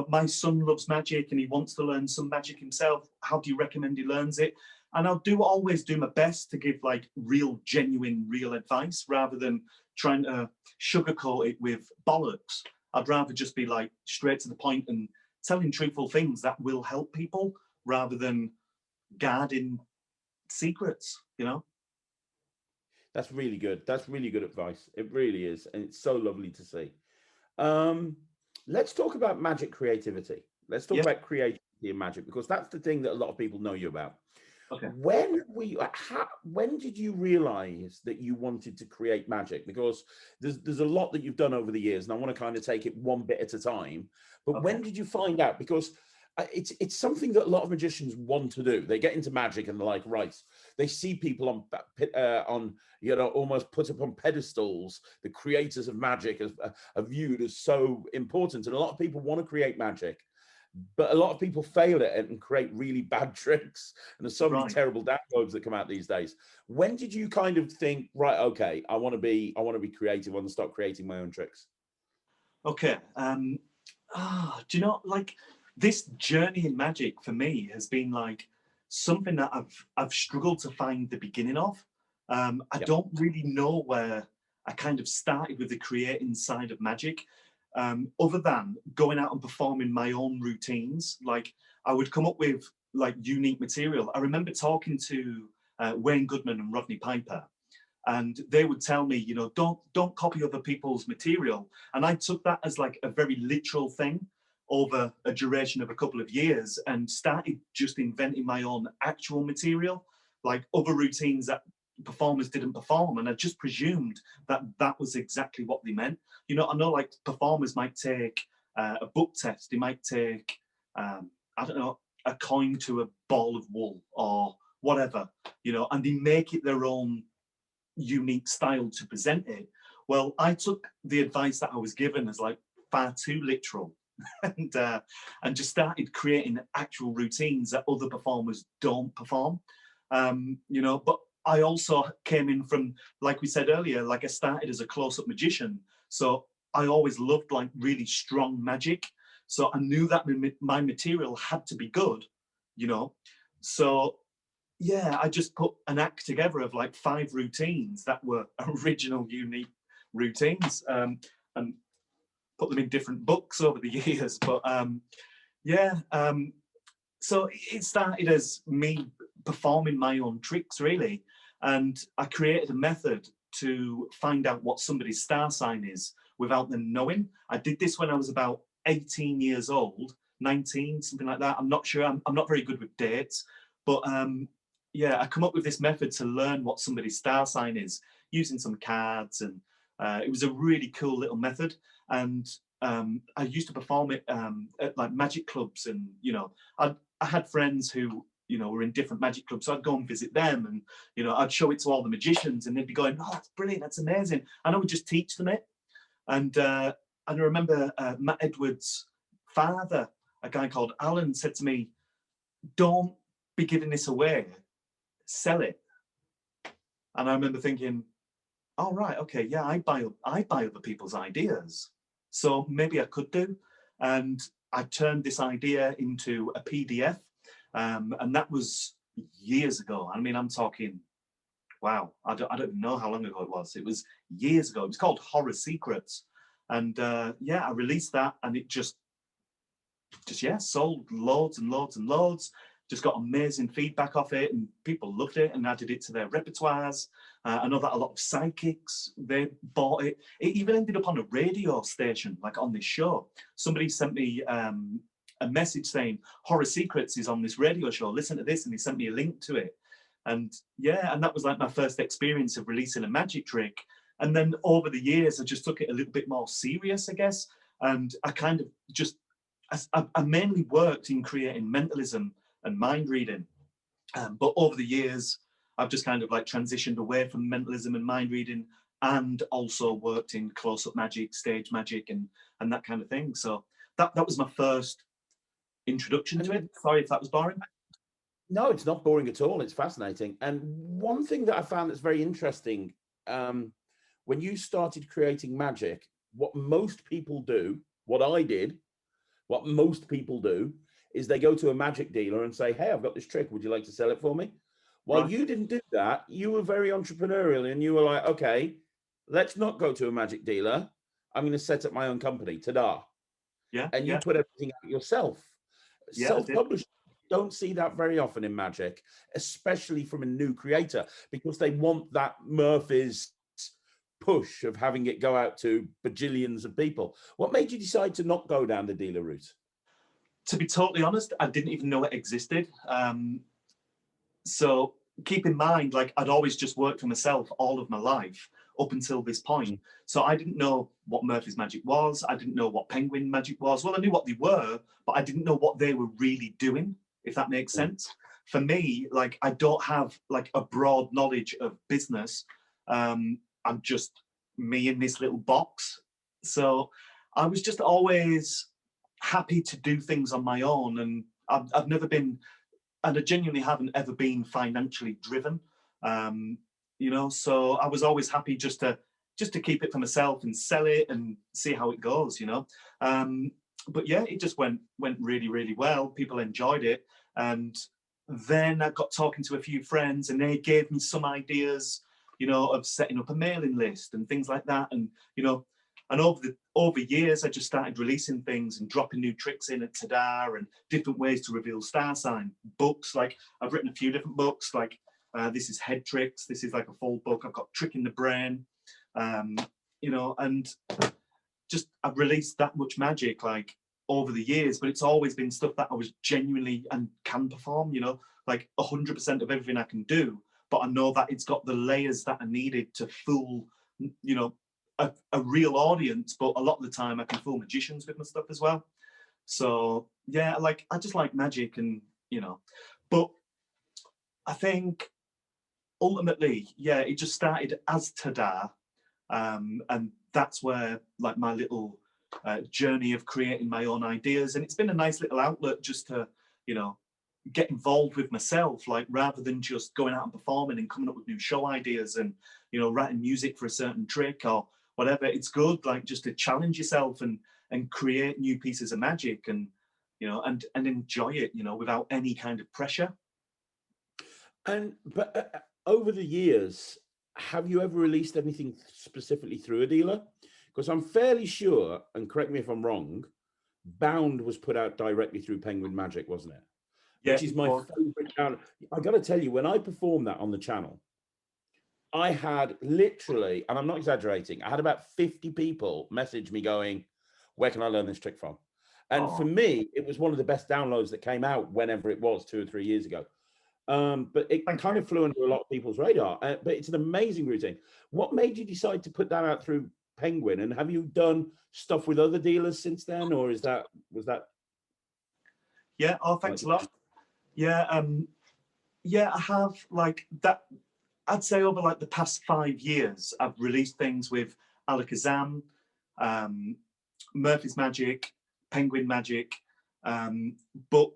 my son loves magic and he wants to learn some magic himself. How do you recommend he learns it? And I'll always do my best to give like real, genuine, real advice rather than trying to sugarcoat it with bollocks. I'd rather just be like straight to the point and telling truthful things that will help people rather than guarding secrets. That's really good. That's really good advice. It really is. And it's so lovely to see. Um, let's talk about magic creativity. Let's talk Yeah. about creativity and magic, because that's the thing that a lot of people know you about. Okay. When did you realize that you wanted to create magic? Because there's a lot that you've done over the years, and I want to kind of take it one bit at a time. But Okay. when did you find out? Because it's something that a lot of magicians want to do. They get into magic and they're like, right, they see people on almost put up on pedestals. The creators of magic are viewed as so important, and a lot of people want to create magic, but a lot of people fail at it and create really bad tricks. And there's so many terrible downloads that come out these days. When did you kind of think, right, okay, I want to be creative, I want to start creating my own tricks? Okay. Do you know, like this journey in magic for me has been like something that I've struggled to find the beginning of. I don't really know where I kind of started with the creating side of magic. Other than going out and performing my own routines. Like I would come up with like unique material. I remember talking to Wayne Goodman and Rodney Piper, and they would tell me, don't copy other people's material. And I took that as like a very literal thing over a duration of a couple of years and started just inventing my own actual material, like other routines that performers didn't perform, and I just presumed that that was exactly what they meant. I know like performers might take a book test, they might take I don't know, a coin to a ball of wool or whatever, you know, and they make it their own unique style to present it. Well, I took the advice that I was given as like far too literal, and just started creating actual routines that other performers don't perform. You know, but I also came in from, like we said earlier, like I started as a close-up magician, so I always loved like really strong magic. So I knew that my material had to be good, you know. So yeah, I just put an act together of like 5 routines that were original, unique routines, and put them in different books over the years. But yeah, so it started as me performing my own tricks, really. And I created a method to find out what somebody's star sign is without them knowing. I did this when I was about 18 years old, 19, something like that. I'm not sure. I'm not very good with dates. But yeah, I come up with this method to learn what somebody's star sign is using some cards. And it was a really cool little method. And I used to perform it at like magic clubs. And, you know, I had friends who, you know, were in different magic clubs. So I'd go and visit them, and, you know, I'd show it to all the magicians, and they'd be going, "Oh, that's brilliant. That's amazing." And I would just teach them it. And I remember Matt Edwards' father, a guy called Alan, said to me, "Don't be giving this away, sell it." And I remember thinking, "Oh, right, okay, yeah, I buy other people's ideas, so maybe I could do." And I turned this idea into a PDF, and that was years ago. I mean, I'm talking, wow, I don't know how long ago it was. It was years ago. It was called Horror Secrets, and yeah, I released that, and it just yeah, sold loads and loads and loads. Just got amazing feedback off it, and people loved it and added it to their repertoires. I know that a lot of psychics, they bought it. It even ended up on a radio station, like on this show. Somebody sent me a message saying, "Horror Secrets is on this radio show, listen to this," and he sent me a link to it. And yeah, and that was like my first experience of releasing a magic trick. And then over the years, I just took it a little bit more serious, I guess. And I kind of just, I mainly worked in creating mentalism and mind reading. But over the years, I've just kind of like transitioned away from mentalism and mind reading, and also worked in close-up magic, stage magic, and that kind of thing. So that was my first introduction to it. Sorry if that was boring. No, it's not boring at all. It's fascinating. And one thing that I found that's very interesting, when you started creating magic, what most people do, what I did, what most people do, is they go to a magic dealer and say, "Hey, I've got this trick. Would you like to sell it for me?" While Right. you didn't do that, you were very entrepreneurial, and you were like, "Okay, let's not go to a magic dealer. I'm going to set up my own company." Ta-da. Yeah, And you yeah, put everything out yourself. yeah, I did. Self-publishing, don't see that very often in magic, especially from a new creator, because they want that Murphy's push of having it go out to bajillions of people. What made you decide to not go down the dealer route? To be totally honest, I didn't even know it existed. So keep in mind, like, I'd always just worked for myself all of my life up until this point. So I didn't know what Murphy's Magic was. I didn't know what Penguin Magic was. Well, I knew what they were, but I didn't know what they were really doing, if that makes sense. For me, like, I don't have like a broad knowledge of business. I'm just me in this little box. So I was just always happy to do things on my own. And I've never been, and I genuinely haven't ever been financially driven. You know, so I was always happy just to keep it for myself and sell it and see how it goes, you know. But yeah, it just went really, really well. People enjoyed it. And then I got talking to a few friends, and they gave me some ideas, you know, of setting up a mailing list and things like that. And, you know, and over years, I just started releasing things and dropping new tricks in at Tada, and different ways to reveal star sign. Books, like, I've written a few different books, like this is Head Tricks. This is like a full book. I've got Trick in the Brain, you know, and just I've released that much magic like over the years, but it's always been stuff that I was genuinely and can perform, you know, like 100% of everything I can do. But I know that it's got the layers that are needed to fool, you know, a real audience. But a lot of the time I can fool magicians with my stuff as well. So yeah, like, I just like magic, and you know. But I think ultimately, yeah, it just started as Tada, and that's where like my little journey of creating my own ideas, and it's been a nice little outlet just to, you know, get involved with myself, like rather than just going out and performing and coming up with new show ideas and, you know, writing music for a certain trick or whatever. It's good like just to challenge yourself and create new pieces of magic and, you know, and enjoy it, you know, without any kind of pressure. And but over the years, have you ever released anything specifically through a dealer? Because I'm fairly sure, and correct me if I'm wrong, Bound was put out directly through Penguin Magic, wasn't it? Yeah, Which is my well, favorite channel. I got to tell you, when I performed that on the channel, I had literally, and I'm not exaggerating, I had about 50 people message me going, where can I learn this trick from? And for oh, me, it was one of the best downloads that came out whenever it was, 2 or 3 years ago. But it thank kind you. of flew under a lot of people's radar. But it's an amazing routine. What made you decide to put that out through Penguin? And have you done stuff with other dealers since then, or was that Yeah, oh, like thanks a lot. Yeah, yeah, I have like that. I'd say over like the past 5 years, I've released things with Alakazam, um, Murphy's Magic, Penguin Magic, um, but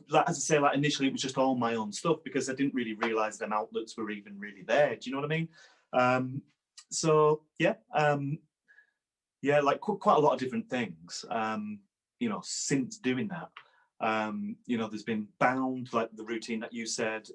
like, as I say, like initially it was just all my own stuff because I didn't really realize them outlets were even really there. Do you know what I mean? So yeah, yeah, like quite a lot of different things. You know, since doing that, you know, there's been Bound, like the routine that you said,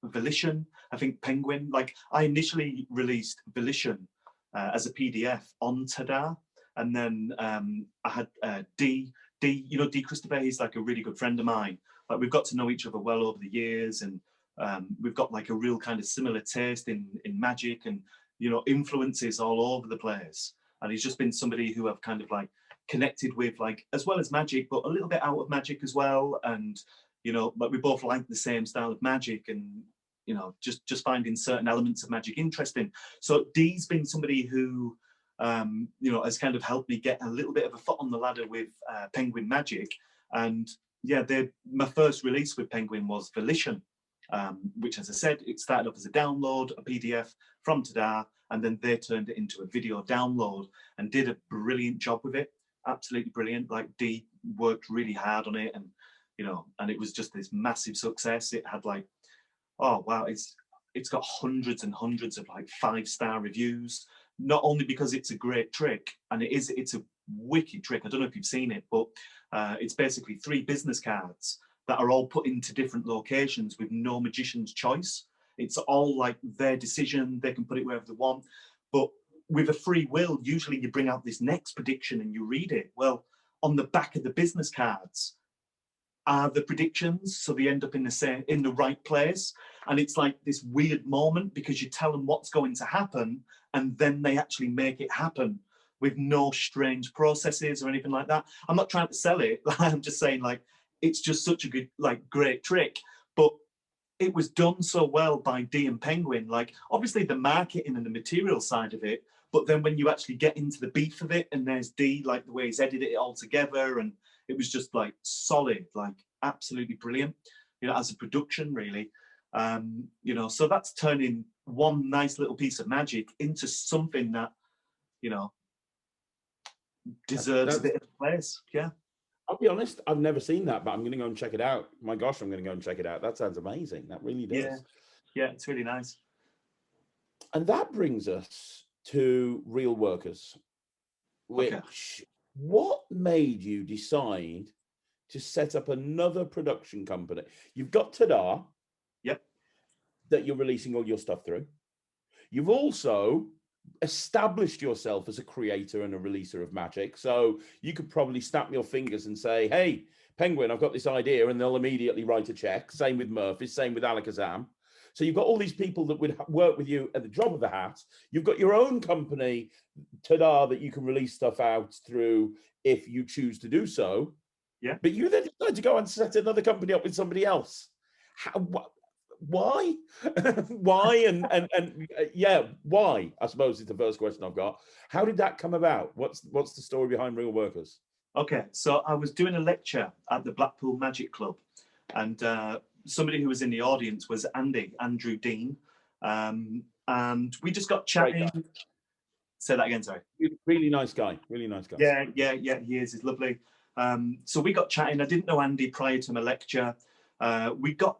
Volition. I think Penguin. Like I initially released Volition as a PDF on Tada, and then I had D. You know, D Christopher. He's like a really good friend of mine. Like we've got to know each other well over the years, and we've got like a real kind of similar taste in magic and, you know, influences all over the place. And he's just been somebody who I've kind of like connected with, like as well as magic, but a little bit out of magic as well. And, you know, but we both like the same style of magic and, you know, just finding certain elements of magic interesting. So Dee's been somebody who, you know, has kind of helped me get a little bit of a foot on the ladder with Penguin Magic. And yeah, my first release with Penguin was Volition, which, as I said, it started off as a download, a PDF from Tada, and then they turned it into a video download and did a brilliant job with it. Absolutely brilliant. Like Dee worked really hard on it, and, you know, and it was just this massive success. It had like, oh wow, it's got hundreds and hundreds of like 5-star reviews. Not only because it's a great trick, and it's a wicked trick. I don't know if you've seen it, but it's basically 3 business cards that are all put into different locations with no magician's choice. It's all like their decision. They can put it wherever they want. But with a free will, usually you bring out this next prediction and you read it. Well, on the back of the business cards are the predictions, so they end up in the right place. And it's like this weird moment because you tell them what's going to happen, and then they actually make it happen with no strange processes or anything like that. I'm not trying to sell it. I'm just saying, like, it's just such a good, like, great trick. But it was done so well by D and Penguin. Like, obviously the marketing and the material side of it, but then when you actually get into the beef of it, and there's D, like the way he's edited it all together, and it was just like solid, like absolutely brilliant, you know, as a production, really. You know, so that's turning one nice little piece of magic into something that, you know, deserves a bit of a place. Yeah. I'll be honest, I've never seen that, but I'm going to go and check it out. My gosh, I'm going to go and check it out. That sounds amazing. That really does. Yeah. Yeah, it's really nice. And that brings us to Real Workers, which, what made you decide to set up another production company? You've got Tada. Yep. That you're releasing all your stuff through. You've also established yourself as a creator and a releaser of magic. So you could probably snap your fingers and say, hey, Penguin, I've got this idea, and they'll immediately write a check. Same with Murphy, same with Alakazam. So you've got all these people that would work with you at the drop of a hat. You've got your own company, Tada, that you can release stuff out through if you choose to do so. Yeah. But you then decide to go and set another company up with somebody else. Why? Why? And yeah, why? I suppose is the first question I've got. How did that come about? What's the story behind Real Workers? Okay, so I was doing a lecture at the Blackpool Magic Club, and somebody who was in the audience was Andrew Dean, and we just got Great chatting. guy. Say that again, sorry. Really nice guy. Really nice guy. Yeah, he is. He's lovely. So we got chatting. I didn't know Andy prior to my lecture. We got,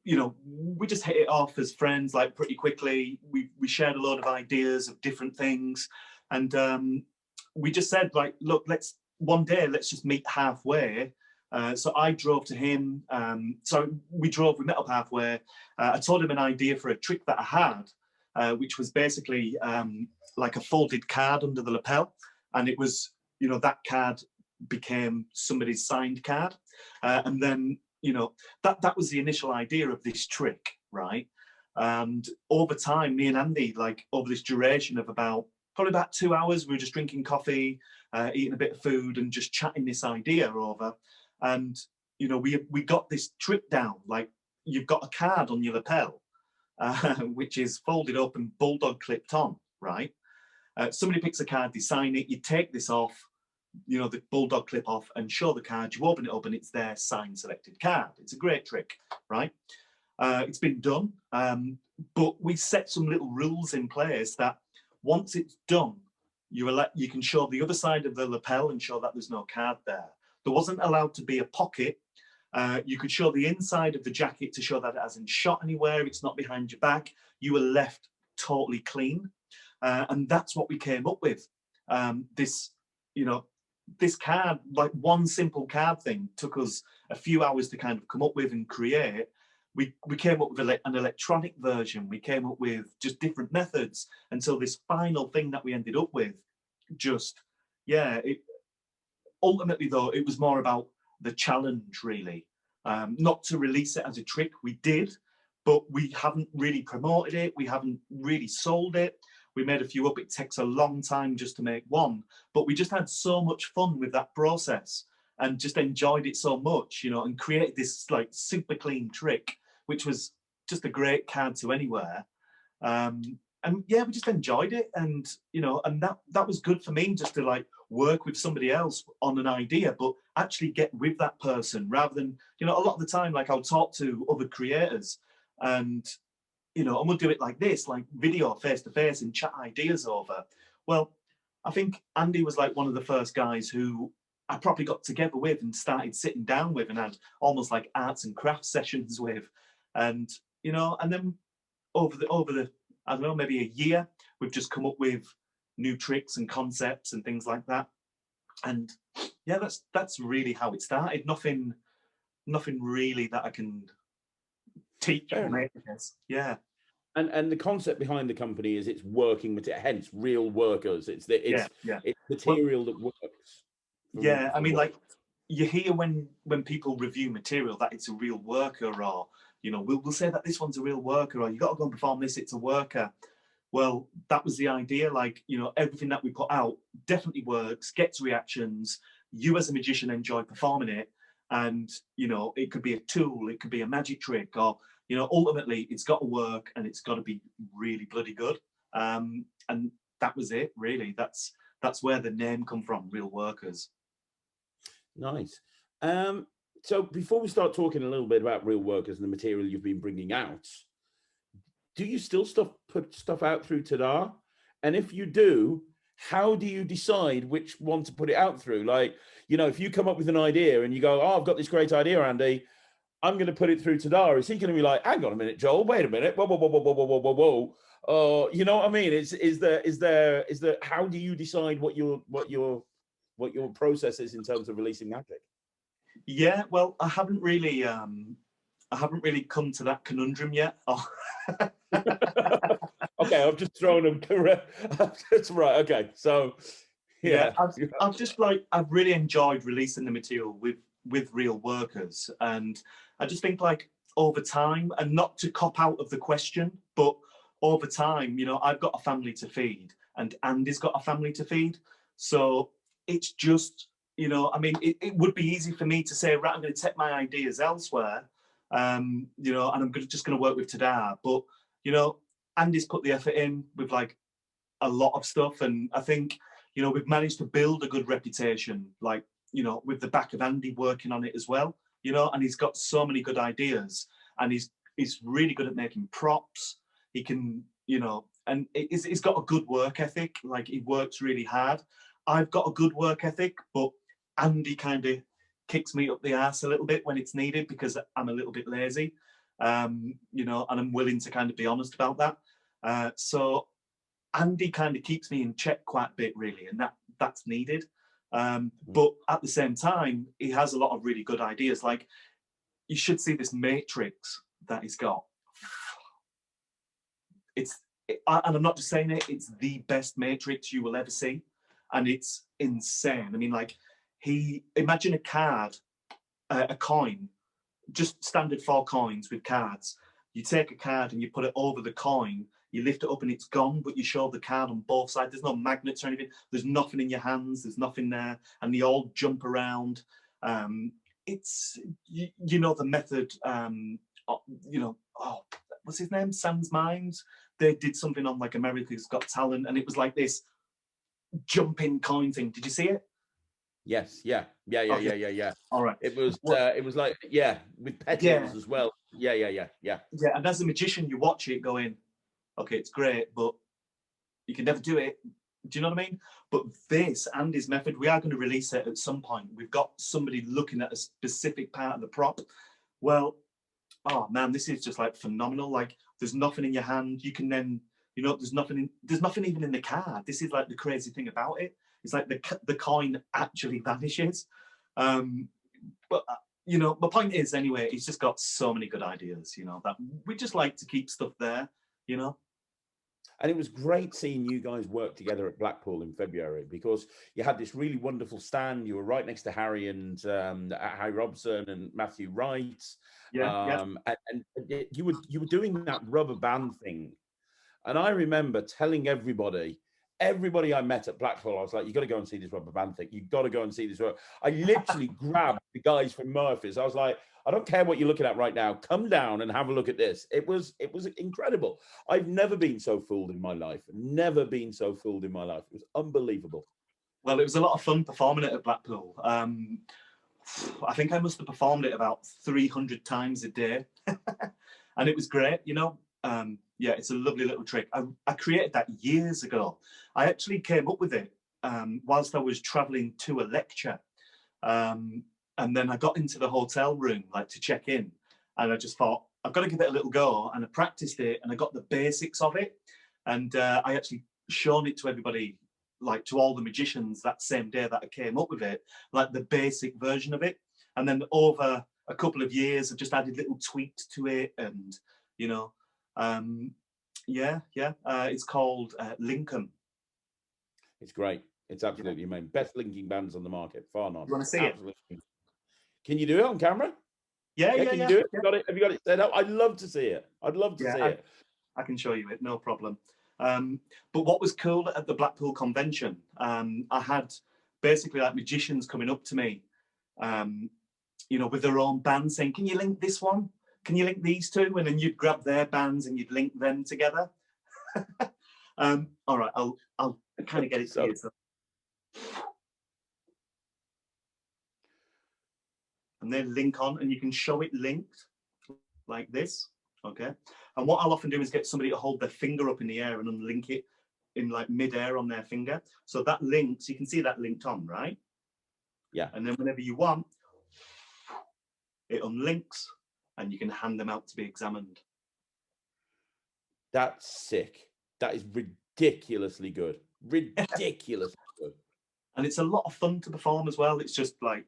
we just hit it off as friends, like pretty quickly. We shared a lot of ideas of different things, and we just said, like, look, let's just meet halfway. So I drove to him. So we met up halfway. I told him an idea for a trick that I had, which was basically like a folded card under the lapel. And it was, that card became somebody's signed card. And then, that was the initial idea of this trick, right? And over time, me and Andy, like over this duration of probably about 2 hours, we were just drinking coffee, eating a bit of food and just chatting this idea over. And, we got this trick down, like you've got a card on your lapel, which is folded up and bulldog clipped on, right? Somebody picks a card, they sign it, you take this off, the bulldog clip off and show the card, you open it up and it's their signed selected card. It's a great trick, right? It's been done, but we set some little rules in place that once it's done, you can show the other side of the lapel and show that there's no card there. There wasn't allowed to be a pocket. You could show the inside of the jacket to show that it hasn't shot anywhere, it's not behind your back. You were left totally clean. And that's what we came up with. This card, like one simple card thing, took us a few hours to kind of come up with and create. We came up with an electronic version. We came up with just different methods until this final thing that we ended up with. Ultimately, though, it was more about the challenge, really. Not to release it as a trick. We did, but we haven't really promoted it. We haven't really sold it. We made a few up. It takes a long time just to make one, but we just had so much fun with that process and just enjoyed it so much, and created this like super clean trick, which was just a great card to anywhere. And yeah, we just enjoyed it, and and that was good for me, just to like work with somebody else on an idea, but actually get with that person rather than, a lot of the time, like I'll talk to other creators and and we'll do it like this, like video face to face and chat ideas over. Well, I think Andy was like one of the first guys who I probably got together with and started sitting down with and had almost like arts and crafts sessions with. And, and then over the, I don't know, maybe a year, we've just come up with new tricks and concepts and things like that. And yeah, that's really how it started. Nothing really that I can teach, I guess. Yeah. And the concept behind the company is it's working material, hence real workers. It's material that works. Yeah, I mean, like you hear when people review material that it's a real worker, or we'll say that this one's a real worker, or you got to go and perform this, it's a worker. Well, that was the idea. Like, everything that we put out definitely works, gets reactions. You as a magician enjoy performing it, and it could be a tool, it could be a magic trick, or ultimately it's got to work and it's got to be really bloody good. And that was it, really. That's where the name come from, Real Workers. Nice. So before we start talking a little bit about Real Workers and the material you've been bringing out, do you still put stuff out through Tadar? And if you do, how do you decide which one to put it out through? Like, if you come up with an idea and you go, oh, I've got this great idea, Andy, I'm going to put it through Tadar. Is he going to be like, hang on a minute, Joel, wait a minute, whoa, whoa, whoa, whoa, whoa, whoa, whoa, whoa. You know what I mean? Is there, how do you decide what your process is in terms of releasing magic? Yeah, well, I haven't really come to that conundrum yet. Okay, I've just thrown them correct. That's right. Okay, so yeah, I've really enjoyed releasing the material with Real Workers, and I just think like over time, and not to cop out of the question, but over time, I've got a family to feed, and Andy's got a family to feed, so it's just, I mean, it would be easy for me to say, right, I'm going to take my ideas elsewhere, and I'm just going to work with Tadar. But, Andy's put the effort in with like a lot of stuff. And I think, we've managed to build a good reputation. Like, you know, with the back of Andy working on it as well, you know, and he's got so many good ideas, and he's really good at making props. He can, you know, and he's got a good work ethic. Like, he works really hard. I've got a good work ethic, but Andy kind of kicks me up the arse a little bit when it's needed, because I'm a little bit lazy, you know, and I'm willing to kind of be honest about that. So Andy kind of keeps me in check quite a bit, really, and that's needed. But at the same time, he has a lot of really good ideas. Like, you should see this matrix that he's got. And I'm not just saying it, it's the best matrix you will ever see. And it's insane. I mean, like, imagine a card, a coin, just standard 4 coins with cards. You take a card and you put it over the coin, you lift it up and it's gone, but you show the card on both sides. There's no magnets or anything. There's nothing in your hands. There's nothing there. And they all jump around. It's, you know, the method, you know, what's his name? Sans Minds. They did something on, like, America's Got Talent, and it was like this jumping coin thing. Did you see it? Yes. Yeah. All right. It was like, yeah, with petals as well. Yeah. And as a magician, you watch it going, okay, it's great, but you can never do it. Do you know what I mean? But this and his method, we are going to release it at some point. We've got somebody looking at a specific part of the prop. Well, oh man, this is just, like, phenomenal. Like, there's nothing in your hand. You can then, you know, there's nothing even in the card. This is, like, the crazy thing about it. It's like the coin actually vanishes. But you know, my point is, anyway, he's just got so many good ideas, you know, that we just like to keep stuff there, you know. And it was great seeing you guys work together at Blackpool in February, because you had this really wonderful stand. You were right next to Harry and Harry Robson and Matthew Wright. And you were doing that rubber band thing. And I remember telling everybody I met at Blackpool, I was like, you got to go and see this rubber band thing. You've got to go and see this. I literally grabbed the guys from Murphy's. I was like, I don't care what you're looking at right now. Come down and have a look at this. It was incredible. I've never been so fooled in my life. Never been so fooled in my life. It was unbelievable. Well, it was a lot of fun performing it at Blackpool. I think I must have performed it about 300 times a day. And it was great, you know. Yeah, it's a lovely little trick. I created that years ago. I actually came up with it whilst I was traveling to a lecture. And then I got into the hotel room, like, to check in. And I just thought, I've got to give it a little go. And I practiced it and I got the basics of it. And I actually shown it to everybody, like, to all the magicians that same day that I came up with it, like the basic version of it. And then over a couple of years, I've just added little tweaks to it. And, you know, it's called Lincoln. It's great. It's absolutely amazing. Best linking bands on the market. Far not. You want to see it? Can you do it on camera? Yeah. Can you do it? Yeah. Have you got it set up? I'd love to see it. I'd love to see it. I can show you it, no problem. But what was cool at the Blackpool convention, I had basically, like, magicians coming up to me, you know, with their own band, saying, can you link this one? Can you link these two? And then you'd grab their bands and you'd link them together. All right, I'll kind of get it to you. So. And then link on, and you can show it linked like this, okay? And what I'll often do is get somebody to hold their finger up in the air and unlink it in, like, mid-air on their finger. So that links, you can see that linked on, right? Yeah. And then whenever you want, it unlinks and you can hand them out to be examined. That's sick. That is ridiculously good. Ridiculously good. And it's a lot of fun to perform as well. It's just, like,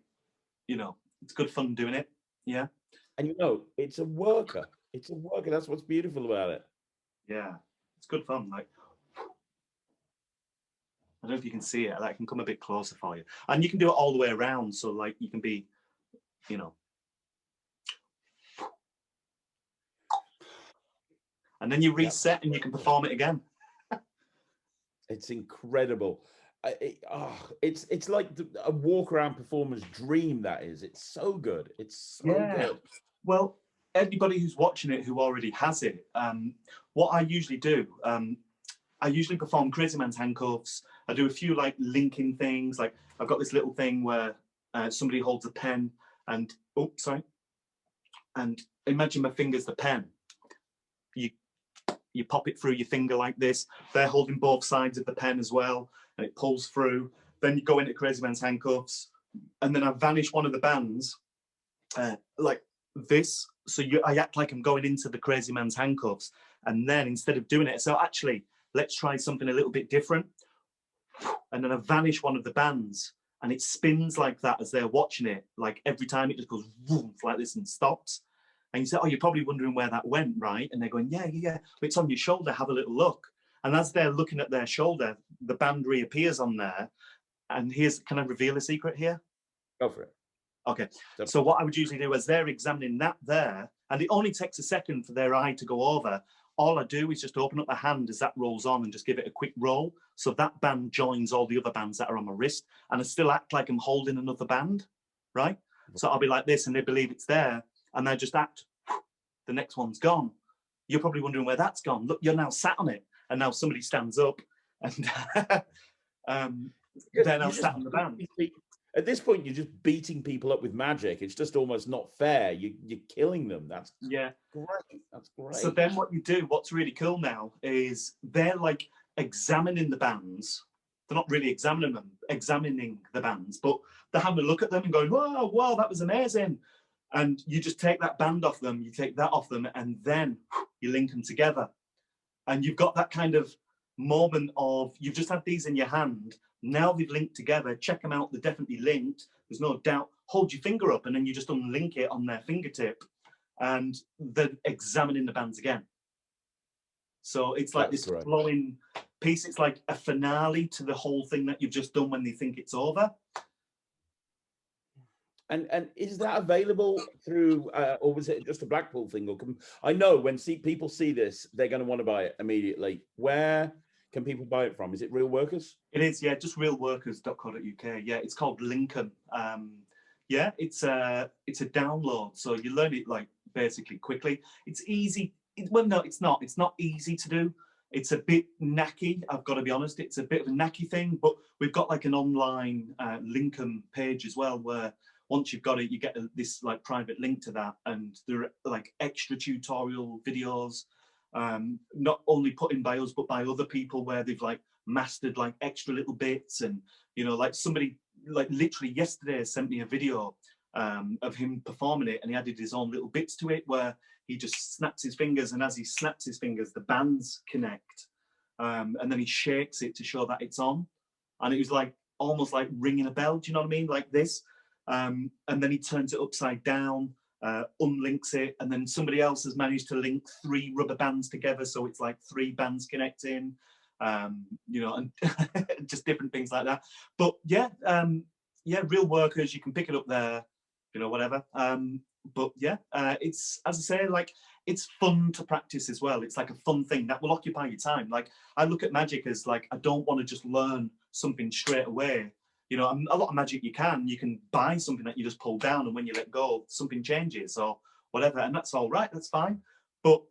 you know, it's good fun doing it. Yeah. And, you know, it's a worker. It's a worker. That's what's beautiful about it. Yeah. It's good fun. Like, I don't know if you can see it. That can come a bit closer for you. And you can do it all the way around. So, like, you can be, you know. And then you reset and you can perform it again. It's incredible. It's like a walk around performer's dream. That is. It's so good. It's so good. Well, anybody who's watching it who already has it, what I usually do, I usually perform Crazy Man's Handcuffs. I do a few, like, linking things. Like, I've got this little thing where somebody holds a pen and, oh, sorry. And imagine my finger's the pen. You pop it through your finger like this. They're holding both sides of the pen as well, and it pulls through. Then you go into Crazy Man's handcuffs, and then I vanish one of the bands like this. So I act like I'm going into the Crazy Man's handcuffs, and then instead of doing it, so actually, let's try something a little bit different. And then I vanish one of the bands, and it spins like that as they're watching it. Like every time it just goes woof, like this and stops. And you say, oh, you're probably wondering where that went, right? And they're going, yeah. But it's on your shoulder. Have a little look. And as they're looking at their shoulder, the band reappears on there. And can I reveal a secret here? Go for it. Okay. So what I would usually do is they're examining that there, and it only takes a second for their eye to go over. All I do is just open up the hand as that rolls on and just give it a quick roll. So that band joins all the other bands that are on my wrist. And I still act like I'm holding another band, right? So I'll be like this, and they believe it's there. And they just act, the next one's gone. You're probably wondering where that's gone. Look, you're now sat on it. And now somebody stands up, and then I'll sat on the band. At this point, you're just beating people up with magic. It's just almost not fair. You're killing them. That's great. That's great. So then what you do, what's really cool now, is they're like examining the bands. They're not really examining the bands, but they're having a look at them and going, whoa, that was amazing. And you just take that band off them, you take that off them, and then you link them together. And you've got that kind of moment of, you've just had these in your hand, now they've linked together, check them out, they're definitely linked, there's no doubt, hold your finger up, and then you just unlink it on their fingertip, and they're examining the bands again. So it's like this flowing piece, it's like a finale to the whole thing that you've just done when they think it's over. And is that available through, or was it just a Blackpool thing? Or I know when people see this, they're going to want to buy it immediately. Where can people buy it from? Is it Real Workers? It is, yeah, just realworkers.co.uk. Yeah, it's called Lincoln. Yeah, it's a download, so you learn it like basically quickly. It's easy. Well, no, it's not. It's not easy to do. It's a bit knacky, I've got to be honest. It's a bit of a knacky thing, but we've got like an online Lincoln page as well, where once you've got it, you get this like private link to that, and there are like extra tutorial videos, not only put in by us, but by other people, where they've like mastered like extra little bits. And, you know, like somebody like literally yesterday sent me a video of him performing it, and he added his own little bits to it, where he just snaps his fingers, and as he snaps his fingers, the bands connect, and then he shakes it to show that it's on. And it was like almost like ringing a bell, do you know what I mean? Like this. And then he turns it upside down, unlinks it, and then somebody else has managed to link 3 rubber bands together, so it's like 3 bands connecting, you know, and just different things like that. But yeah, yeah, Real Workers, you can pick it up there, you know, whatever. But yeah, it's, as I say, like, it's fun to practice as well. It's like a fun thing that will occupy your time. Like, I look at magic as like, I don't want to just learn something straight away. You know, a lot of magic you can buy something that you just pull down, and when you let go, something changes or whatever, and that's all right, that's fine. But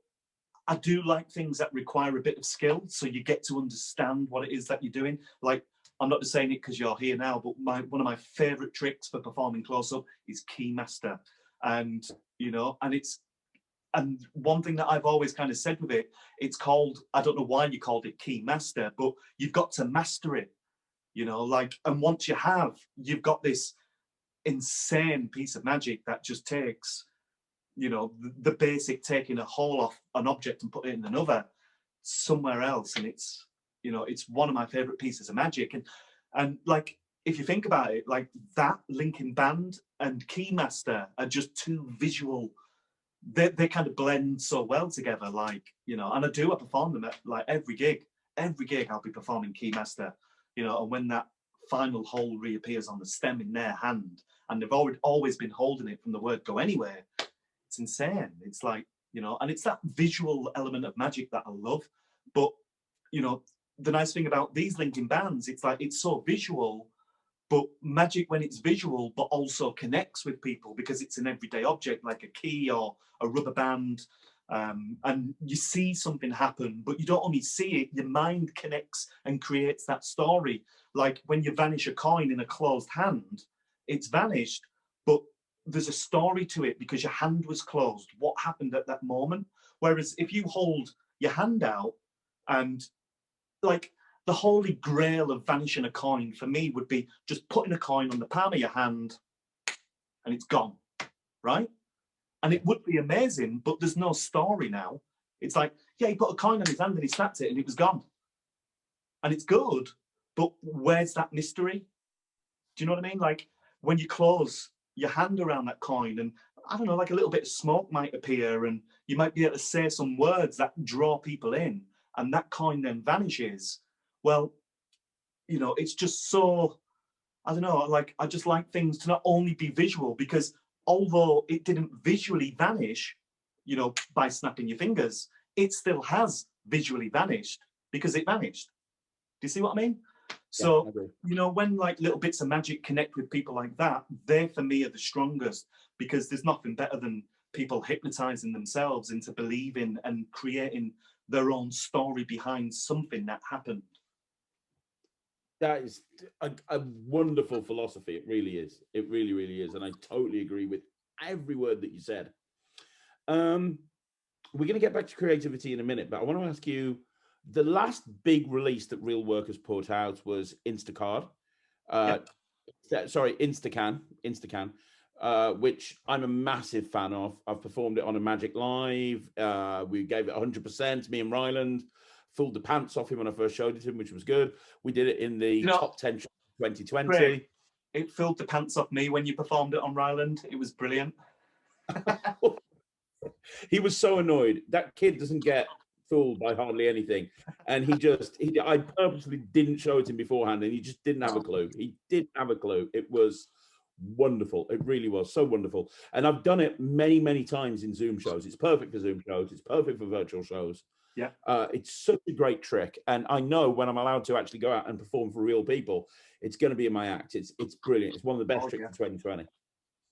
I do like things that require a bit of skill, so you get to understand what it is that you're doing. Like, I'm not just saying it because you're here now, but one of my favorite tricks for performing close-up is Keymaster. And, you know, and one thing that I've always kind of said with it, it's called, I don't know why you called it Keymaster, but you've got to master it. You know, like, and once you have, you've got this insane piece of magic that just takes, you know, the basic taking a hole off an object and put it in another somewhere else. And it's, you know, it's one of my favorite pieces of magic. And like, if you think about it, like that Linkin Band and Keymaster are just 2 visual, they kind of blend so well together, like, you know, and I perform them at like every gig I'll be performing Keymaster. You know, and when that final hole reappears on the stem in their hand, and they've always been holding it from the word go anywhere, it's insane. It's like, you know, and it's that visual element of magic that I love. But, you know, the nice thing about these Linkin Bands, it's like, it's so visual, but magic when it's visual, but also connects with people because it's an everyday object like a key or a rubber band. And you see something happen, but you don't only see it, your mind connects and creates that story. Like when you vanish a coin in a closed hand, it's vanished, but there's a story to it because your hand was closed. What happened at that moment? Whereas if you hold your hand out, and like the holy grail of vanishing a coin for me would be just putting a coin on the palm of your hand and it's gone, right? And it would be amazing, but there's no story now. It's like, yeah, he put a coin on his hand and he snapped it and it was gone. And it's good, but where's that mystery? Do you know what I mean? Like when you close your hand around that coin and I don't know, like a little bit of smoke might appear and you might be able to say some words that draw people in and that coin then vanishes. Well, you know, it's just so, I don't know, like I just like things to not only be visual because although it didn't visually vanish, you know, by snapping your fingers, it still has visually vanished because it vanished. Do you see what I mean? So, you know, when like little bits of magic connect with people like that, they for me are the strongest because there's nothing better than people hypnotizing themselves into believing and creating their own story behind something that happened. That is a wonderful philosophy. It really is. It really, really is. And I totally agree with every word that you said. We're going to get back to creativity in a minute, but I want to ask you, the last big release that Real Workers put out was Instacard. Instacan, which I'm a massive fan of. I've performed it on a Magic Live. We gave it 100%. Me and Ryland fooled the pants off him when I first showed it to him, which was good. We did it in the top 10 show 2020. Great. It filled the pants off me when you performed it on Ryland. It was brilliant. He was so annoyed. That kid doesn't get fooled by hardly anything. And I purposely didn't show it to him beforehand, and he just didn't have a clue. He didn't have a clue. It was wonderful. It really was so wonderful. And I've done it many, many times in Zoom shows. It's perfect for Zoom shows. It's perfect for virtual shows. Yeah. It's such a great trick. And I know when I'm allowed to actually go out and perform for real people, it's going to be in my act. It's brilliant. It's one of the best tricks of 2020.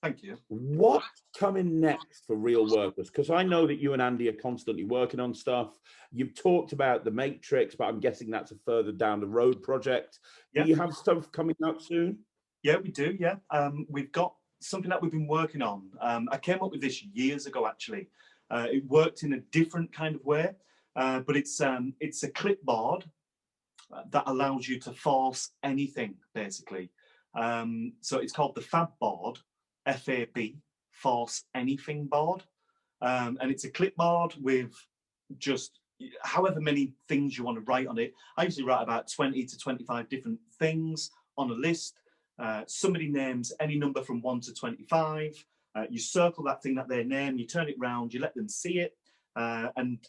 Thank you. What's coming next for Real Workers? Because I know that you and Andy are constantly working on stuff. You've talked about the Matrix, but I'm guessing that's a further down the road project. Yeah. Do you have stuff coming out soon? Yeah, we do. Yeah. We've got something that we've been working on. I came up with this years ago, actually. It worked in a different kind of way, but it's a clipboard that allows you to force anything, basically. So it's called the Fab Board, FAB, Force Anything Board. And it's a clipboard with just however many things you want to write on it. I usually write about 20 to 25 different things on a list. Somebody names any number from 1 to 25. You circle that thing that they name, you turn it round, you let them see it, and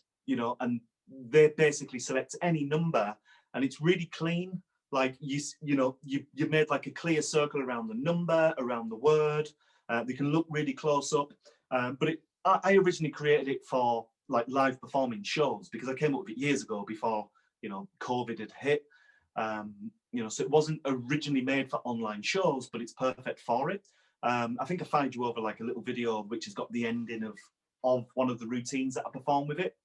they basically select any number, and it's really clean. Like you've made like a clear circle around the number, around the word. They can look really close up. But I originally created it for like live performing shows because I came up with it years ago before COVID had hit. So it wasn't originally made for online shows, but it's perfect for it. I think I fired you over like a little video which has got the ending of one of the routines that I perform with it.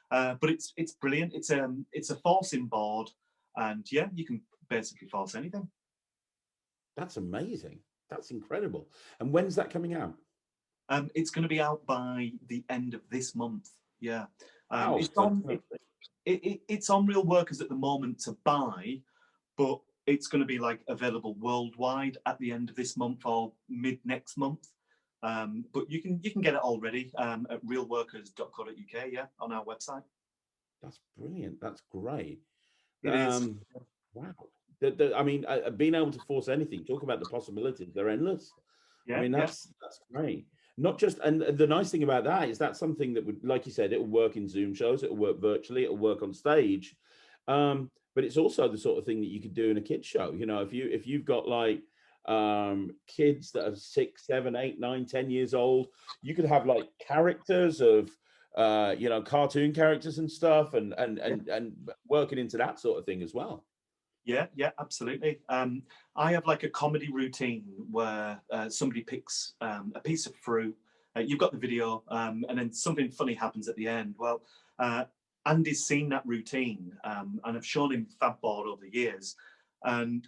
But it's brilliant. It's a forcing board, and yeah, you can basically force anything. That's amazing. That's incredible. And when's that coming out? It's going to be out by the end of this month. Yeah. It's on Real Workers at the moment to buy, but it's going to be like available worldwide at the end of this month or mid next month. But you can get it already at realworkers.co.uk, yeah, on our website. That's brilliant. That's great. It is. Wow. I mean, being able to force anything, talk about the possibilities, they're endless. Yeah, I mean, that's great. Not just, and the nice thing about that is that's something that would, like you said, it will work in Zoom shows, it will work virtually, it will work on stage. But it's also the sort of thing that you could do in a kids show. If you've got like kids that are 6, 7, 8, 9, 10 years old, you could have like characters of cartoon characters and stuff, and working into that sort of thing as well. Yeah, absolutely. I have like a comedy routine where somebody picks a piece of fruit. You've got the video, and then something funny happens at the end. Well, Andy's seen that routine, and I've shown him Fab Board over the years. And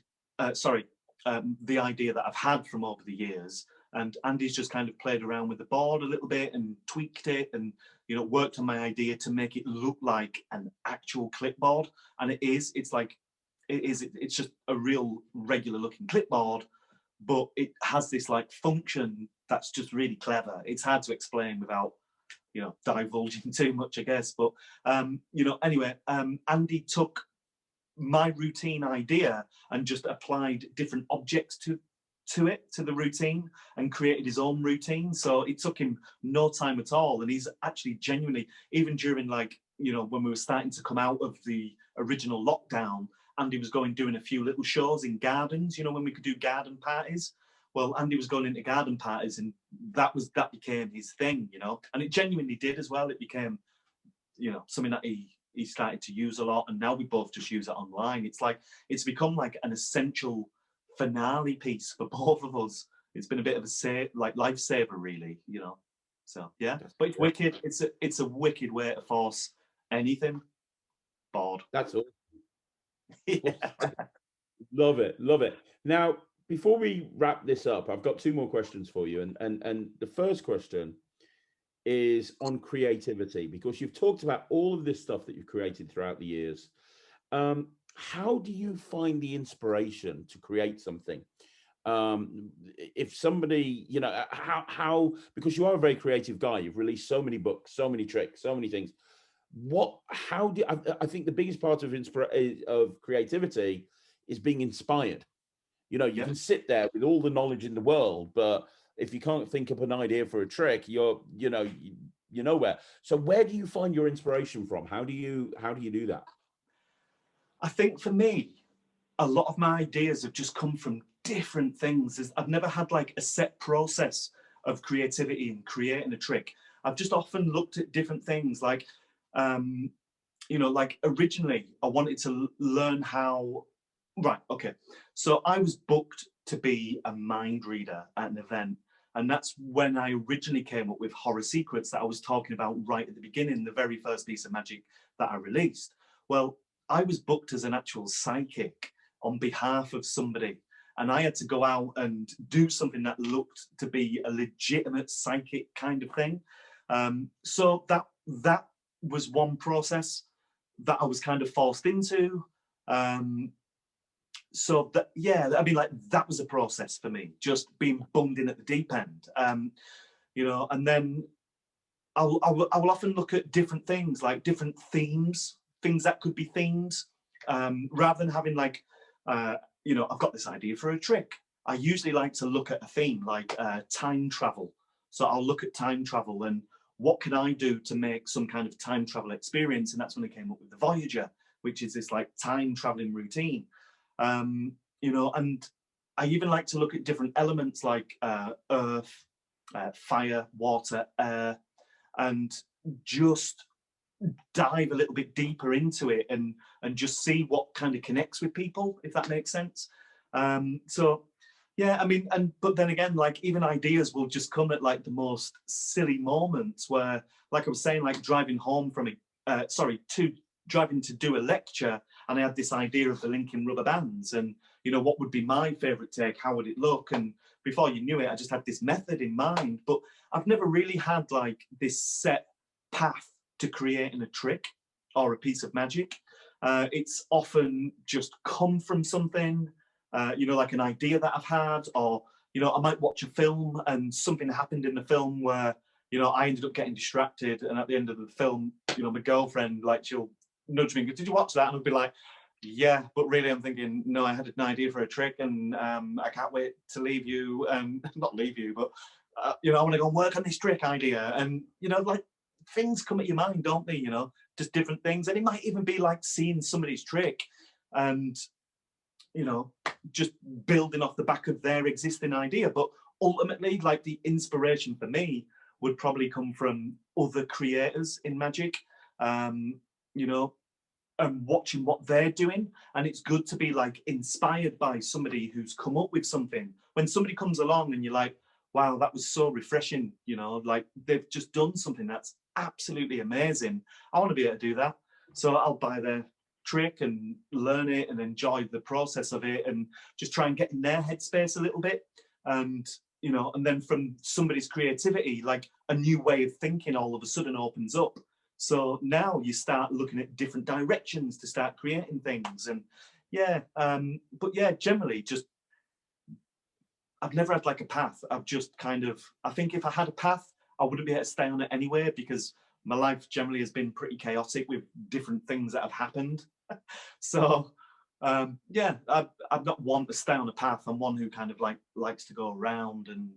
the idea that I've had from over the years. And Andy's just kind of played around with the board a little bit and tweaked it and, you know, worked on my idea to make it look like an actual clipboard. And it's just a real regular looking clipboard, but it has this like function that's just really clever. It's hard to explain without, you know, divulging too much, I guess. But, you know, anyway, Andy took my routine idea and just applied different objects to the routine and created his own routine. So it took him no time at all. And he's actually genuinely, even during like, you know, when we were starting to come out of the original lockdown, Andy was doing a few little shows in gardens, you know, when we could do garden parties. Well, Andy was going into garden parties and that became his thing, you know, and it genuinely did as well. It became, you know, something that he started to use a lot, and now we both just use it online. It's become like an essential finale piece for both of us. It's been a bit of a lifesaver, really, you know. So yeah, but it's wicked. It's a wicked way to force anything. Bored. That's all. Yeah. Love it, love it. Now, before we wrap this up, I've got two more questions for you, and the first question is on creativity, because you've talked about all of this stuff that you've created throughout the years. How do you find the inspiration to create something? If somebody, you know, how because you are a very creative guy, you've released so many books, so many tricks, so many things. I think the biggest part of creativity is being inspired. You know, you can sit there with all the knowledge in the world, but if you can't think up an idea for a trick, you're nowhere. So where do you find your inspiration from? How do you do that? I think for me, a lot of my ideas have just come from different things. I've never had like a set process of creativity and creating a trick. I've just often looked at different things. Like, you know, like originally I wanted to learn how. Right. Okay. So I was booked to be a mind reader at an event. And that's when I originally came up with Horror Secrets that I was talking about right at the beginning, the very first piece of magic that I released. Well, I was booked as an actual psychic on behalf of somebody. And I had to go out and do something that looked to be a legitimate psychic kind of thing. So that was one process that I was kind of forced into. So that, yeah, I mean, like that was a process for me, just being bummed in at the deep end, you know. And then I will often look at different things, like different themes, things that could be themes, rather than having like, you know, I've got this idea for a trick. I usually like to look at a theme like time travel. So I'll look at time travel and what can I do to make some kind of time travel experience, and that's when I came up with the Voyager, which is this like time traveling routine. You know, and I even like to look at different elements like earth, fire, water, air, and just dive a little bit deeper into it and just see what kind of connects with people, if that makes sense. So yeah, I mean, but then again, like even ideas will just come at like the most silly moments where, like I was saying, like driving home from driving to do a lecture, and I had this idea of the linking rubber bands and, you know, what would be my favorite take, how would it look? And before you knew it, I just had this method in mind, but I've never really had like this set path to creating a trick or a piece of magic. It's often just come from something, you know, like an idea that I've had, or, you know, I might watch a film and something happened in the film where, you know, I ended up getting distracted, and at the end of the film, you know, my girlfriend, like, she'll nudge me and go, "Did you watch that?" And I'll be like, "Yeah," but really I'm thinking, no, I had an idea for a trick, and I can't wait to leave you, not leave you, but you know, I want to go and work on this trick idea. And, you know, like things come at your mind, don't they? You know, just different things. And it might even be like seeing somebody's trick and, you know, just building off the back of their existing idea. But ultimately, like the inspiration for me would probably come from other creators in magic, you know, and watching what they're doing. And it's good to be like inspired by somebody who's come up with something. When somebody comes along and you're like, wow, that was so refreshing, you know, like they've just done something that's absolutely amazing. I want to be able to do that. So I'll buy their trick and learn it and enjoy the process of it and just try and get in their headspace a little bit. And, you know, and then from somebody's creativity, like a new way of thinking all of a sudden opens up. So now you start looking at different directions to start creating things. And yeah, but yeah, generally just, I've never had like a path. I've just kind of, I think if I had a path, I wouldn't be able to stay on it anyway, because my life generally has been pretty chaotic with different things that have happened. So yeah, I'm not one to stay on a path. I'm one who kind of like likes to go around and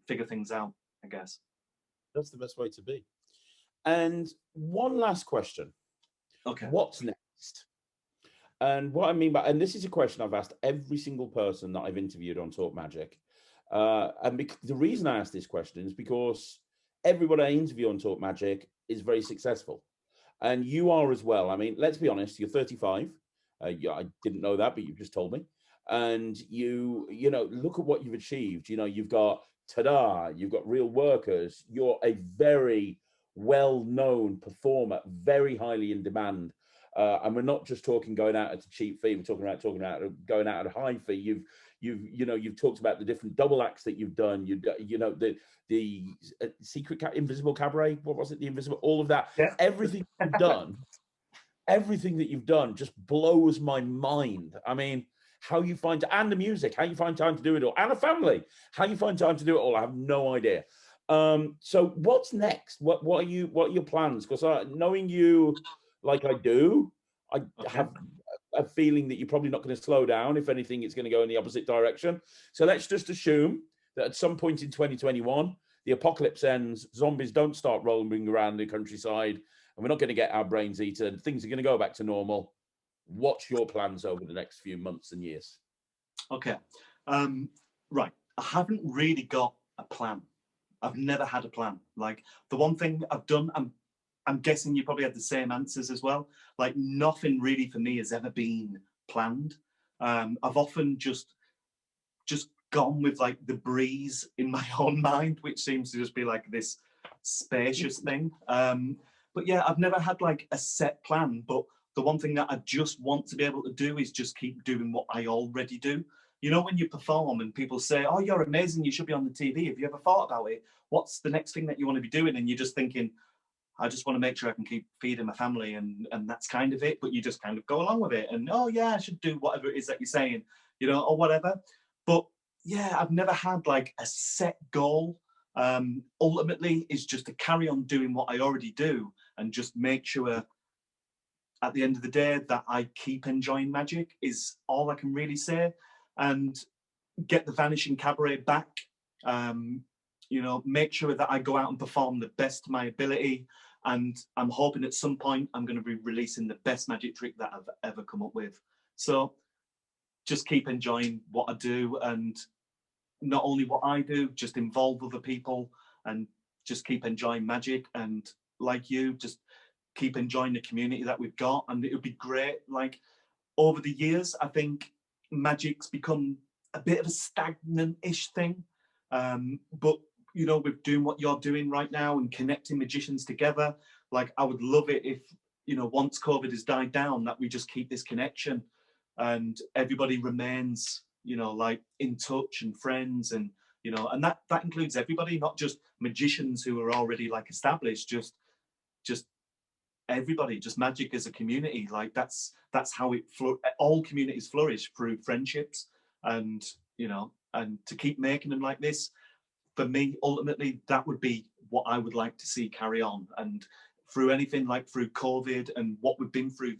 figure things out, I guess. That's the best way to be. And one last question. Okay. What's next? And what I mean by, and this is a question I've asked every single person that I've interviewed on Talk Magic. And the reason I ask this question is because everyone I interview on Talk Magic is very successful. And you are as well. I mean, let's be honest, you're 35. Yeah, I didn't know that, but you just told me. And you know, look at what you've achieved. You know, you've got Tada, you've got Real Workers. You're a very well-known performer, very highly in demand. And we're not just talking going out at a cheap fee. We're talking about going out at a high fee. You've talked about the different double acts that you've done. You know, the secret invisible cabaret. What was it? The invisible. All of that. Yeah. Everything you've done. Everything that you've done just blows my mind. I mean, how you find, and the music, how you find time to do it all, and a family, how you find time to do it all. I have no idea. So what's next? What are your plans? Because knowing you like I do, I have a feeling that you're probably not going to slow down. If anything, it's going to go in the opposite direction. So let's just assume that at some point in 2021, the apocalypse ends, zombies don't start rolling around the countryside, and we're not going to get our brains eaten. Things are going to go back to normal. What's your plans over the next few months and years? Okay. Right. I haven't really got a plan. I've never had a plan. Like the one thing I've done, I'm guessing you probably had the same answers as well. Like nothing really for me has ever been planned. I've often just gone with like the breeze in my own mind, which seems to just be like this spacious thing. But yeah, I've never had like a set plan. But the one thing that I just want to be able to do is just keep doing what I already do. You know, when you perform and people say, "Oh, you're amazing, you should be on the TV." Have you ever thought about it? What's the next thing that you want to be doing? And you're just thinking, I just want to make sure I can keep feeding my family, and that's kind of it. But you just kind of go along with it, and oh yeah, I should do whatever it is that you're saying, you know, or whatever. But yeah, I've never had like a set goal. Ultimately, is just to carry on doing what I already do, and just make sure at the end of the day that I keep enjoying magic is all I can really say, and get the Vanishing cabaret back. You know, make sure that I go out and perform the best of my ability. And I'm hoping at some point I'm going to be releasing the best magic trick that I've ever come up with. So just keep enjoying what I do, and not only what I do, just involve other people and just keep enjoying magic. And like you, just keep enjoying the community that we've got. And it would be great. Like over the years, I think magic's become a bit of a stagnant-ish thing. But you know, with doing what you're doing right now and connecting magicians together, like I would love it if, you know, once COVID has died down, that we just keep this connection and everybody remains, you know, like in touch and friends, and you know, and that includes everybody, not just magicians who are already like established, just everybody, just magic as a community. Like that's how all communities flourish, through friendships, and you know, and to keep making them like this. For me, ultimately, that would be what I would like to see carry on. And through anything like through COVID and what we've been through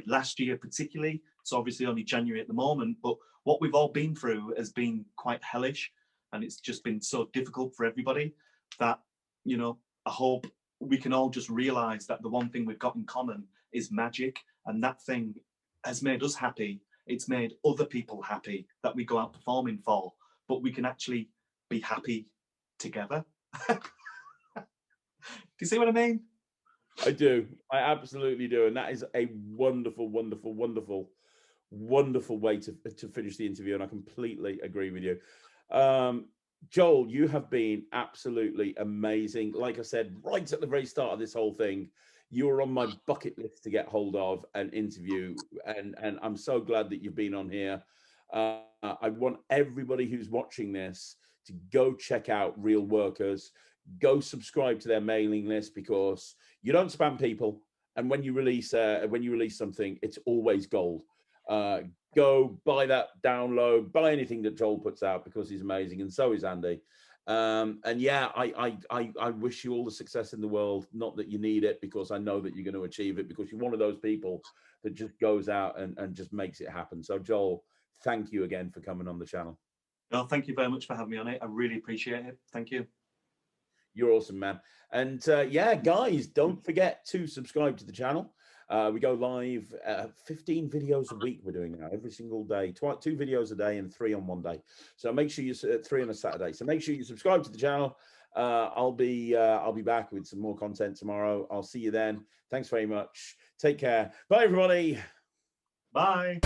last year particularly, it's obviously only January at the moment, but what we've all been through has been quite hellish, and it's just been so difficult for everybody that, you know, I hope we can all just realize that the one thing we've got in common is magic, and that thing has made us happy. It's made other people happy that we go out performing for, but we can actually be happy together. Do you see what I mean? I do. I absolutely do. And that is a wonderful, wonderful, wonderful, wonderful way to finish the interview. And I completely agree with you. Joel, you have been absolutely amazing. Like I said, right at the very start of this whole thing, You're on my bucket list to get hold of and interview, and I'm so glad that you've been on here. I want everybody who's watching this to go check out Real Workers, go subscribe to their mailing list, because you don't spam people, and when you release something, it's always gold. Go buy that download, buy anything that Joel puts out, because he's amazing, and so is Andy. And yeah, I wish you all the success in the world. Not that you need it, because I know that you're going to achieve it, because you're one of those people that just goes out and just makes it happen. So Joel, thank you again for coming on the channel. No, thank you very much for having me on it. I really appreciate it. Thank you. You're awesome, man. And yeah, guys, don't forget to subscribe to the channel. We go live 15 videos a week we're doing now, every single day. 2 videos a day and 3 on one day. So make sure you 3 on a Saturday. So make sure you subscribe to the channel. I'll be back with some more content tomorrow. I'll see you then. Thanks very much. Take care. Bye, everybody. Bye.